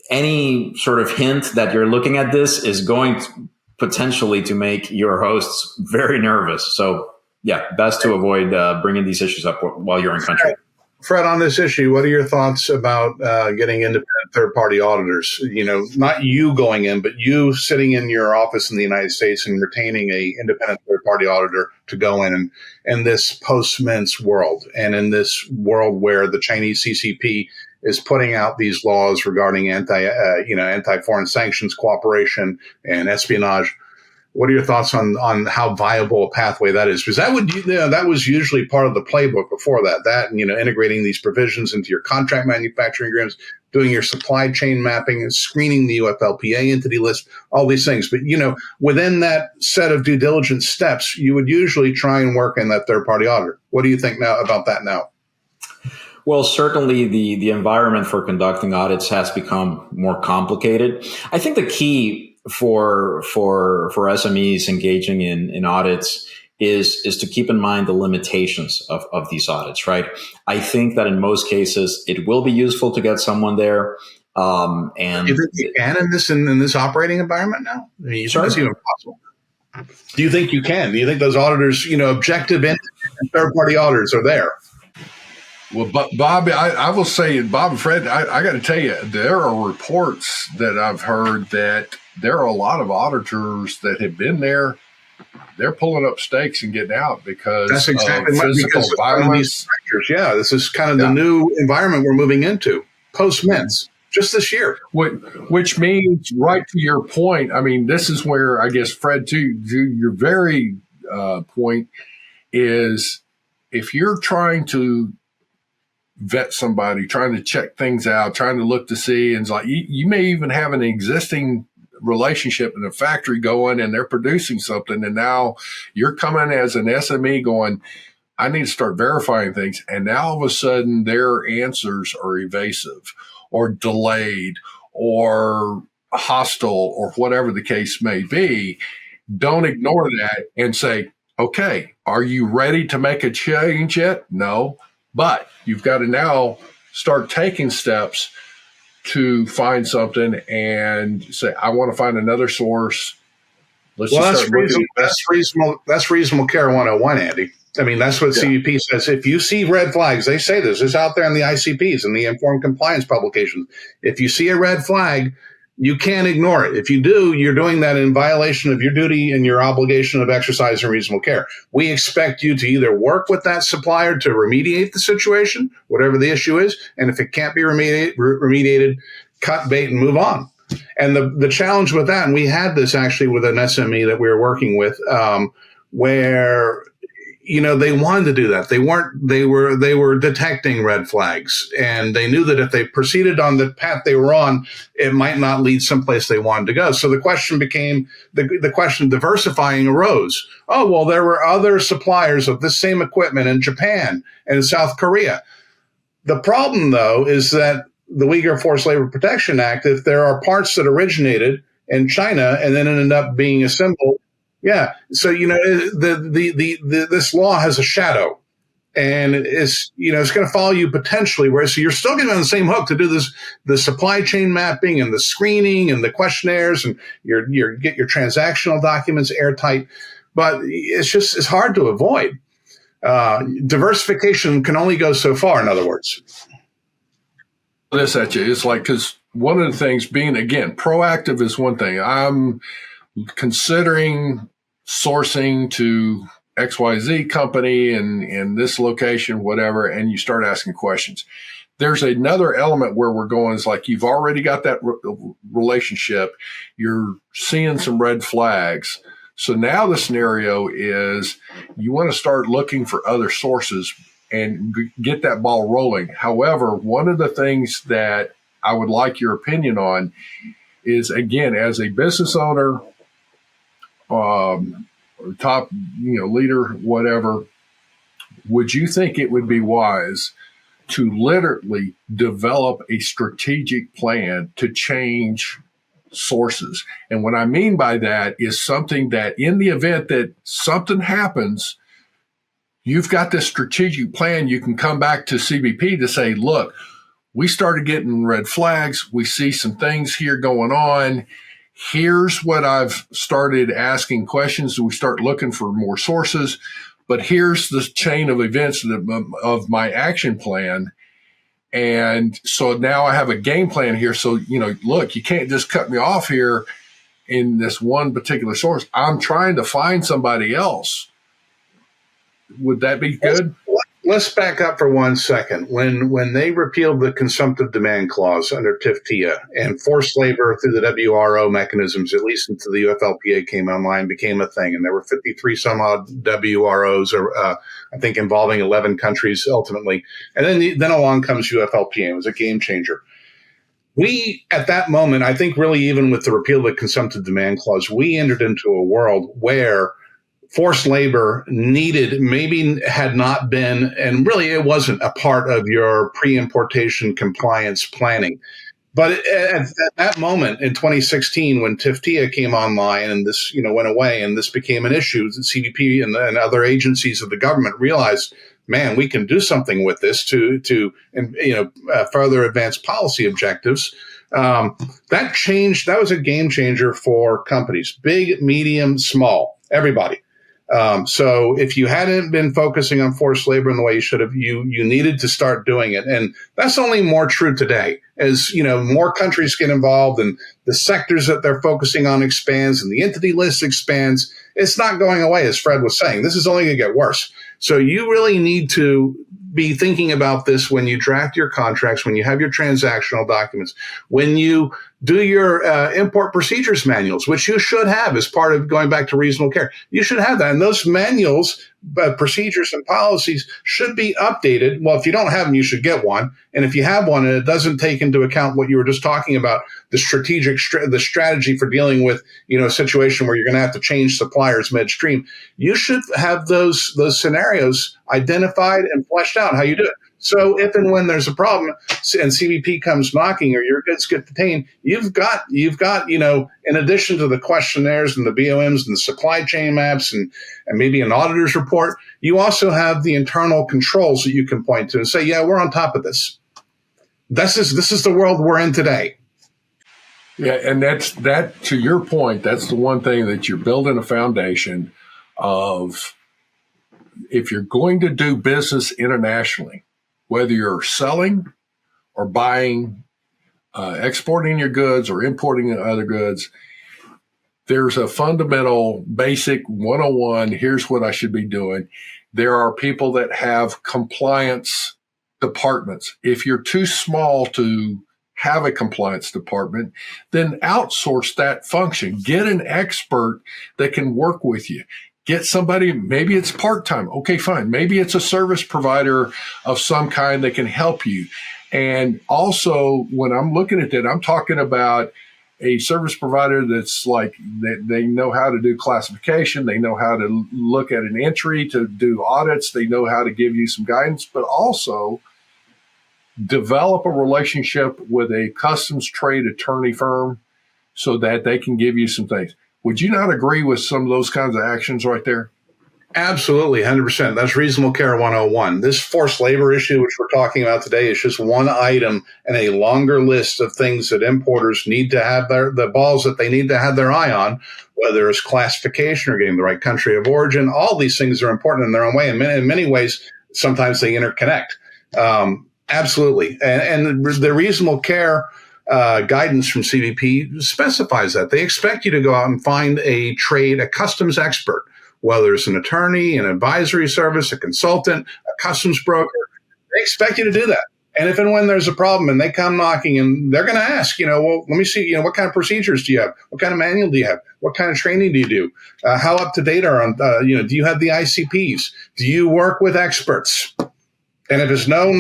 any sort of hint that you're looking at this is going to potentially to make your hosts very nervous. So yeah, best to avoid bringing these issues up while you're in country. Fred, on this issue, what are your thoughts about getting independent third-party auditors? Not you going in, but you sitting in your office in the United States and retaining a independent third-party auditor to go in this post-Minsk world, and in this world where the Chinese CCP is putting out these laws regarding anti-foreign sanctions cooperation and espionage. What are your thoughts on how viable a pathway that is? Because that was usually part of the playbook before that, integrating these provisions into your contract manufacturing agreements, doing your supply chain mapping and screening the UFLPA entity list, all these things. But, within that set of due diligence steps, you would usually try and work in that third-party auditor. What do you think now about that now? Well, certainly the environment for conducting audits has become more complicated. I think the key for SMEs engaging in audits is to keep in mind the limitations of these audits, right? I think that in most cases it will be useful to get someone there. And do you think you can in this operating environment now? I mean, it's even possible. Do you think you can? Do you think those auditors, objective and third-party auditors are there? Well, Bob, I will say, Bob and Fred, I got to tell you, there are reports that I've heard that there are a lot of auditors that have been there. They're pulling up stakes and getting out because that's exactly of physical violence. Yeah, this is kind of the new environment we're moving into post-Minsk, just this year. Which means, right to your point, I mean, this is where I guess, Fred, to your very point is, if you're trying to vet somebody, trying to check things out, trying to look to see, and it's like you may even have an existing relationship in a factory going and they're producing something, and now you're coming as an SME going, I need to start verifying things, and now all of a sudden their answers are evasive or delayed or hostile or whatever the case may be. Don't ignore that and say, okay, are you ready to make a change yet? No. But you've got to now start taking steps to find something and say, I want to find another source. That's reasonable care 101, Andy. I mean, that's what CBP says. If you see red flags, they say this is out there in the ICPs and the informed compliance publications. If you see a red flag, You can't ignore it. If you do, you're doing that in violation of your duty and your obligation of exercising reasonable care. We expect you to either work with that supplier to remediate the situation, whatever the issue is, and if it can't be remediated, cut bait and move on. And the challenge with that, and we had this actually with an SME that we were working with, where they wanted to do that. They were detecting red flags, and they knew that if they proceeded on the path they were on, it might not lead someplace they wanted to go. So the question became, the question of diversifying arose. Oh, well, there were other suppliers of this same equipment in Japan and in South Korea. The problem, though, is that the Uyghur Forced Labor Protection Act, if there are parts that originated in China and then ended up being assembled, yeah. So, this law has a shadow, and it's going to follow you potentially. So you're still getting on the same hook to do the supply chain mapping and the screening and the questionnaires, and get your transactional documents airtight. But it's hard to avoid. Diversification can only go so far, in other words. This at you. It's like, because one of the things being, again, proactive is one thing. I'm considering sourcing to XYZ company and in this location, whatever, and you start asking questions. There's another element where we're going is like, you've already got that relationship. You're seeing some red flags. So now the scenario is you want to start looking for other sources and get that ball rolling. However, one of the things that I would like your opinion on is, again, as a business owner, top, leader, whatever, would you think it would be wise to literally develop a strategic plan to change sources? And what I mean by that is something that in the event that something happens, you've got this strategic plan. You can come back to CBP to say, look, we started getting red flags. We see some things here going on. Here's what I've started asking questions. We start looking for more sources, but here's the chain of events of my action plan. And so now I have a game plan here. So, look, you can't just cut me off here in this one particular source. I'm trying to find somebody else. Would that be good? Let's back up for 1 second. When they repealed the consumptive demand clause under TIFTIA and forced labor through the WRO mechanisms, at least until the UFLPA came online, became a thing. And there were 53 some odd WROs, I think involving 11 countries ultimately. And then along comes UFLPA. It was a game changer. We, at that moment, I think really even with the repeal of the consumptive demand clause, we entered into a world where forced labor had not been, and really it wasn't a part of your pre-importation compliance planning. But at that moment in 2016, when TIFTIA came online and this, went away and this became an issue, the CBP and other agencies of the government realized, man, we can do something with this to further advance policy objectives. That changed. That was a game changer for companies, big, medium, small, everybody. So if you hadn't been focusing on forced labor in the way you should have, you needed to start doing it. And that's only more true today as, more countries get involved and the sectors that they're focusing on expands and the entity list expands. It's not going away, as Fred was saying. This is only going to get worse. So you really need to be thinking about this when you draft your contracts, when you have your transactional documents, when you do your import procedures manuals, which you should have as part of going back to reasonable care. You should have that. And those manuals, procedures and policies should be updated. Well, if you don't have them, you should get one. And if you have one and it doesn't take into account what you were just talking about, the strategy for dealing with, a situation where you're going to have to change suppliers midstream, you should have those scenarios identified and fleshed out how you do it. So if and when there's a problem and CBP comes knocking or your goods get detained, you've got, in addition to the questionnaires and the BOMs and the supply chain maps and maybe an auditor's report, you also have the internal controls that you can point to and say, yeah, we're on top of this. This is the world we're in today. Yeah, and that to your point, that's the one thing that you're building a foundation of. If you're going to do business internationally, whether you're selling or buying exporting your goods or importing other goods, there's a fundamental basic 101. Here's what I should be doing. There are people that have compliance departments. If you're too small to have a compliance department, then outsource that function. Get an expert that can work with you. Get somebody, maybe it's part-time. Okay, fine. Maybe it's a service provider of some kind that can help you. And also, when I'm looking at that, I'm talking about a service provider that's like, they know how to do classification. They know how to look at an entry, to do audits. They know how to give you some guidance, but also develop a relationship with a customs trade attorney firm so that they can give you some things. Would you not agree with some of those kinds of actions right there? Absolutely, 100%. That's reasonable care 101. This forced labor issue, which we're talking about today, is just one item in a longer list of things that importers need to have the balls that they need to have their eye on, whether it's classification or getting the right country of origin. All these things are important in their own way. In many ways, sometimes they interconnect. Absolutely. And the reasonable care guidance from CBP specifies that. They expect you to go out and find a customs expert, whether it's an attorney, an advisory service, a consultant, a customs broker. They expect you to do that. And if and when there's a problem and they come knocking, and they're going to ask, well, let me see, what kind of procedures do you have? What kind of manual do you have? What kind of training do you do? How up to date are on, do you have the ICPs? Do you work with experts? And if it's no,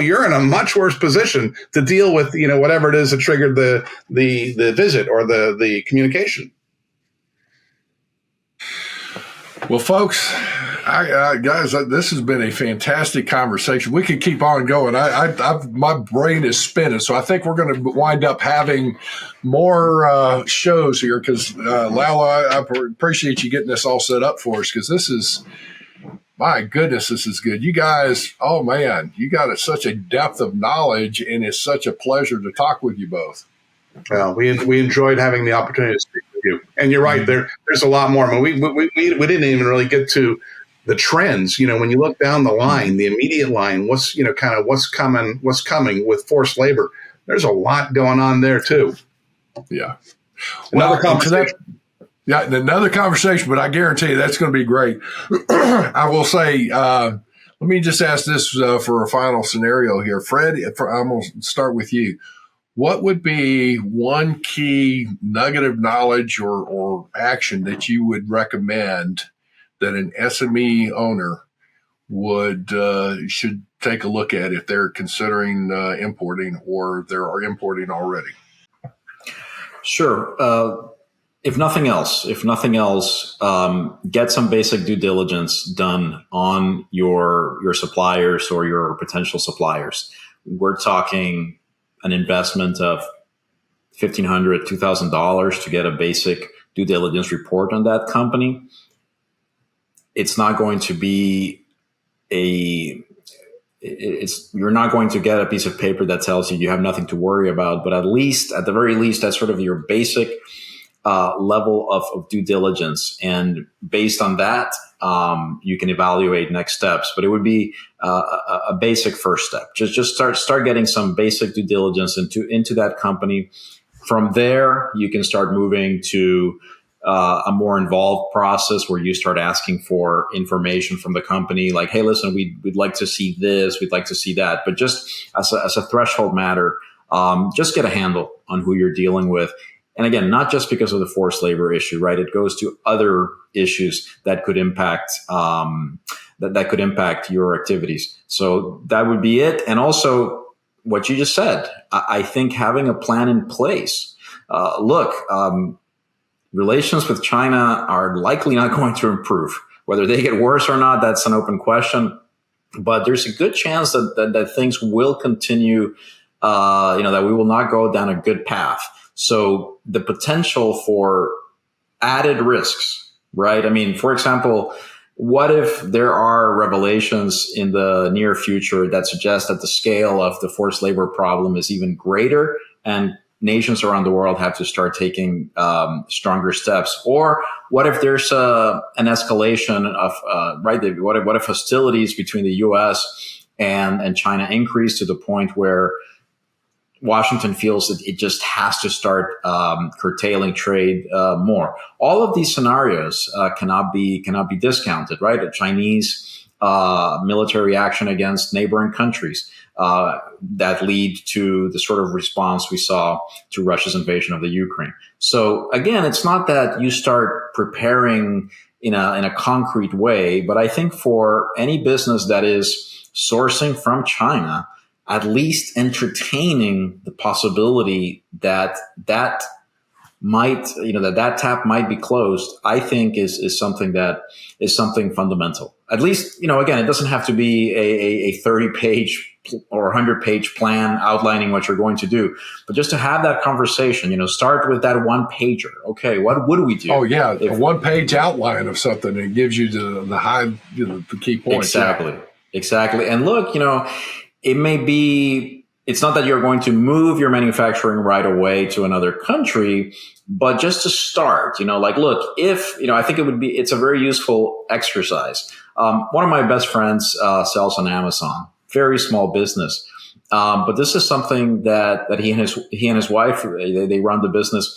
you're in a much worse position to deal with, whatever it is that triggered the visit or the communication. Well, folks, guys, this has been a fantastic conversation. We could keep on going. My brain is spinning, so I think we're going to wind up having more shows here because, Lala, I appreciate you getting this all set up for us because this is, my goodness, this is good. You guys, oh, man, you got such a depth of knowledge, and it's such a pleasure to talk with you both. Well, we enjoyed having the opportunity to speak with you. And you're right, there's a lot more. I mean, we didn't even really get to the trends. When you look down the line, the immediate line, what's coming with forced labor. There's a lot going on there too. Yeah. Another conversation. Another conversation, but I guarantee you that's going to be great. I will say, let me just ask this for a final scenario here. Fred, I'm going to start with you. What would be one key nugget of knowledge or action that you would recommend that an SME owner should take a look at if they're considering importing or they're importing already? Sure. If nothing else, get some basic due diligence done on your suppliers or your potential suppliers. We're talking an investment of $1,500, $2,000 to get a basic due diligence report on that company. It's not going to be you're not going to get a piece of paper that tells you have nothing to worry about, but at the very least, that's sort of your basic level of due diligence. And based on that, you can evaluate next steps, but it would be a basic first step. Just start getting some basic due diligence into that company. From there, you can start moving to a more involved process where you start asking for information from the company, like, hey, listen, we'd like to see this, we'd like to see that. But just as a threshold matter, just get a handle on who you're dealing with. And again, not just because of the forced labor issue, right? It goes to other issues that could impact that could impact your activities. So that would be it. And also, what you just said, I think having a plan in place. Relations with China are likely not going to improve. Whether they get worse or not, that's an open question. But there's a good chance that things will continue. That we will not go down a good path. So the potential for added risks, right? I mean, for example, what if there are revelations in the near future that suggest that the scale of the forced labor problem is even greater and nations around the world have to start taking stronger steps? Or what if there's an escalation of, what if hostilities between the U.S. and China increase to the point where Washington feels that it just has to start curtailing trade more. All of these scenarios cannot be discounted, right? A Chinese military action against neighboring countries that lead to the sort of response we saw to Russia's invasion of the Ukraine. So again, it's not that you start preparing in a concrete way, but I think for any business that is sourcing from China, at least entertaining the possibility that might, that tap might be closed, I think is something that is something fundamental. At least, again, it doesn't have to be a 30-page or 100-page plan outlining what you're going to do, but just to have that conversation, start with that one pager. Okay, what would we do? Oh yeah, a 1-page outline of something that gives you the key points. Exactly. And look, it may be, it's not that you're going to move your manufacturing right away to another country, but just to start, look, if, I think it's a very useful exercise. One of my best friends sells on Amazon, very small business. But this is something that he and his wife, they run the business.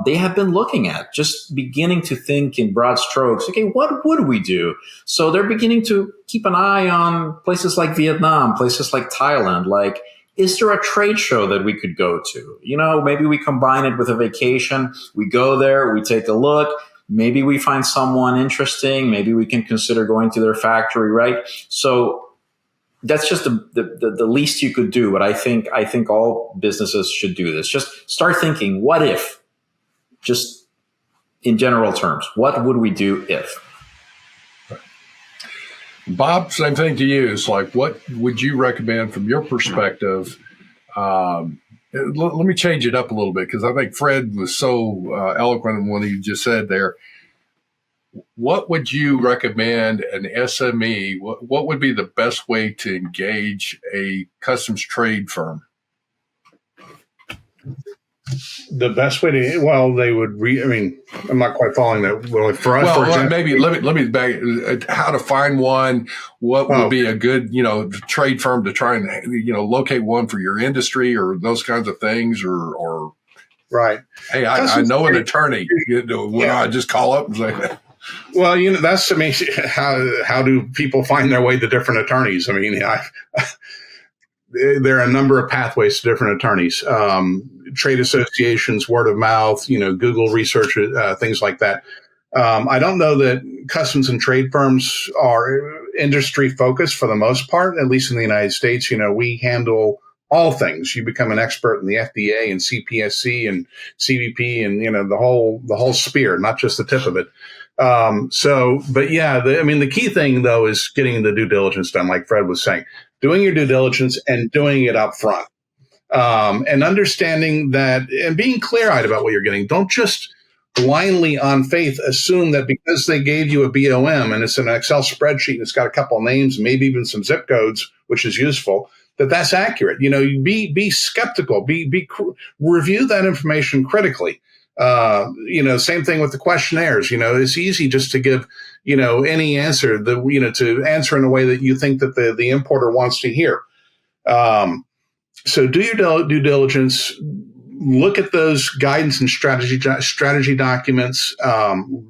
They have been looking at, just beginning to think in broad strokes. Okay, what would we do? So they're beginning to keep an eye on places like Vietnam, places like Thailand. Like, is there a trade show that we could go to? Maybe we combine it with a vacation. We go there, we take a look. Maybe we find someone interesting. Maybe we can consider going to their factory, right? So that's just the least you could do. But I think all businesses should do this. Just start thinking, what if? Just in general terms, what would we do if? Bob, same thing to you. It's like, what would you recommend from your perspective? Let me change it up a little bit, because I think Fred was so eloquent in what he just said there. What would you recommend an SME? What would be the best way to engage a customs trade firm? The best way to, they would I'm not quite following that. Well, for us, for example, maybe let me back, how to find one, what would be a good, trade firm to try and, locate one for your industry, or those kinds of things, or right. Hey, I know an attorney. I just call up and say that. Well, that's amazing. How do people find their way to different attorneys? There are a number of pathways to different attorneys, trade associations, word of mouth, Google research, things like that. I don't know that customs and trade firms are industry focused for the most part, at least in the United States. We handle all things. You become an expert in the FDA and CPSC and CBP and, the whole spear, not just the tip of it. The key thing though is getting the due diligence done, like Fred was saying. Doing your due diligence and doing it up front, and understanding that and being clear-eyed about what you're getting. Don't just blindly on faith assume that because they gave you a BOM and it's an Excel spreadsheet and it's got a couple of names, maybe even some zip codes, which is useful, that's accurate. Be skeptical, review that information critically. Same thing with the questionnaires. It's easy just to give, any answer to answer in a way that you think that the importer wants to hear. So do your due diligence, look at those guidance and strategy documents,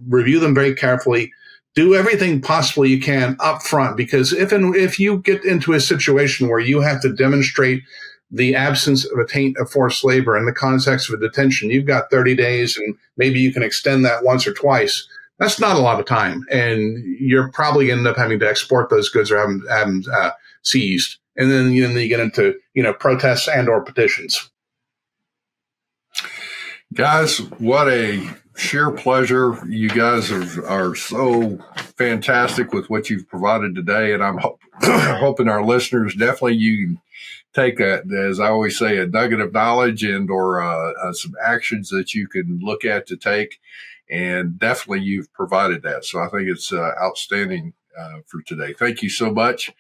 review them very carefully, do everything possible you can up front, because if you get into a situation where you have to demonstrate the absence of a taint of forced labor in the context of a detention, you've got 30 days and maybe you can extend that once or twice. That's not a lot of time. And you're probably going to end up having to export those goods or have them seized. And then you get into, protests and or petitions. Guys, what a sheer pleasure. You guys are so fantastic with what you've provided today. And I'm hoping our listeners, definitely you take as I always say, a nugget of knowledge and or some actions that you can look at to take. And definitely you've provided that. So I think it's outstanding for today. Thank you so much.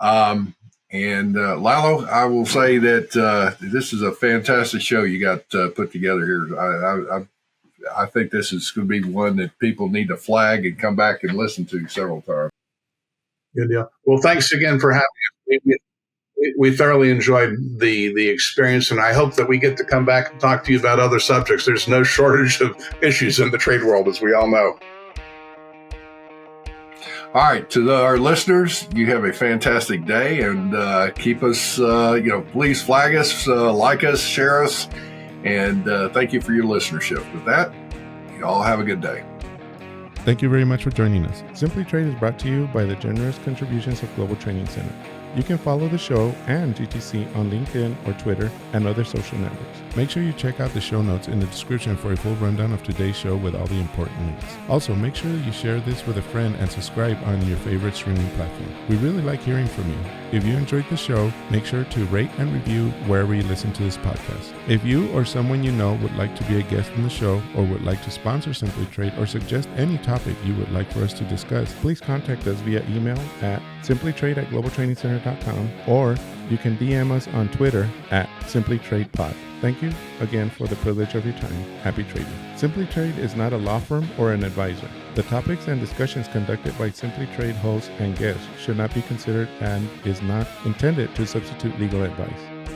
And Lalo, I will say that this is a fantastic show you got put together here. I think this is going to be one that people need to flag and come back and listen to several times. Good deal. Well, thanks again for having us. We thoroughly enjoyed the experience, and I hope that we get to come back and talk to you about other subjects. There's no shortage of issues in the trade world, as we all know. All right, to our listeners, you have a fantastic day, and keep us, please flag us, like us, share us, and thank you for your listenership. With that, you all have a good day. Thank you very much for joining us. SimplyTrade is brought to you by the generous contributions of Global Training Center. You can follow the show and GTC on LinkedIn or Twitter and other social networks. Make sure you check out the show notes in the description for a full rundown of today's show with all the important links. Also, make sure that you share this with a friend and subscribe on your favorite streaming platform. We really like hearing from you. If you enjoyed the show, make sure to rate and review wherever you listen to this podcast. If you or someone you know would like to be a guest on the show or would like to sponsor SimplyTrade or suggest any topic you would like for us to discuss, please contact us via email at simplytrade@globaltrainingcenter.com, or you can DM us on Twitter at SimplyTradePod. Thank you again for the privilege of your time. Happy trading. SimplyTrade is not a law firm or an advisor. The topics and discussions conducted by SimplyTrade hosts and guests should not be considered and is not intended to substitute legal advice.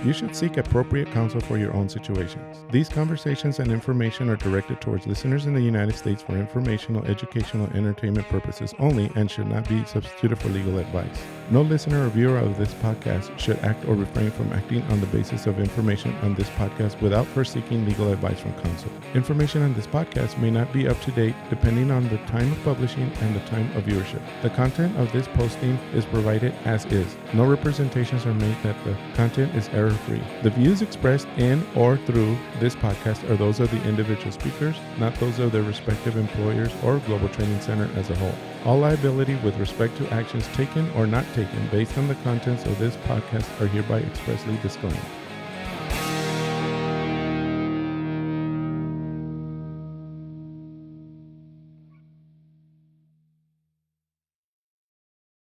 You should seek appropriate counsel for your own situations. These conversations and information are directed towards listeners in the United States for informational, educational, and entertainment purposes only and should not be substituted for legal advice. No listener or viewer of this podcast should act or refrain from acting on the basis of information on this podcast without first seeking legal advice from counsel. Information on this podcast may not be up to date depending on the time of publishing and the time of viewership. The content of this posting is provided as is. No representations are made that the content is error-free. The views expressed in or through this podcast are those of the individual speakers, not those of their respective employers or Global Training Center as a whole. All liability with respect to actions taken or not taken based on the contents of this podcast are hereby expressly disclaimed.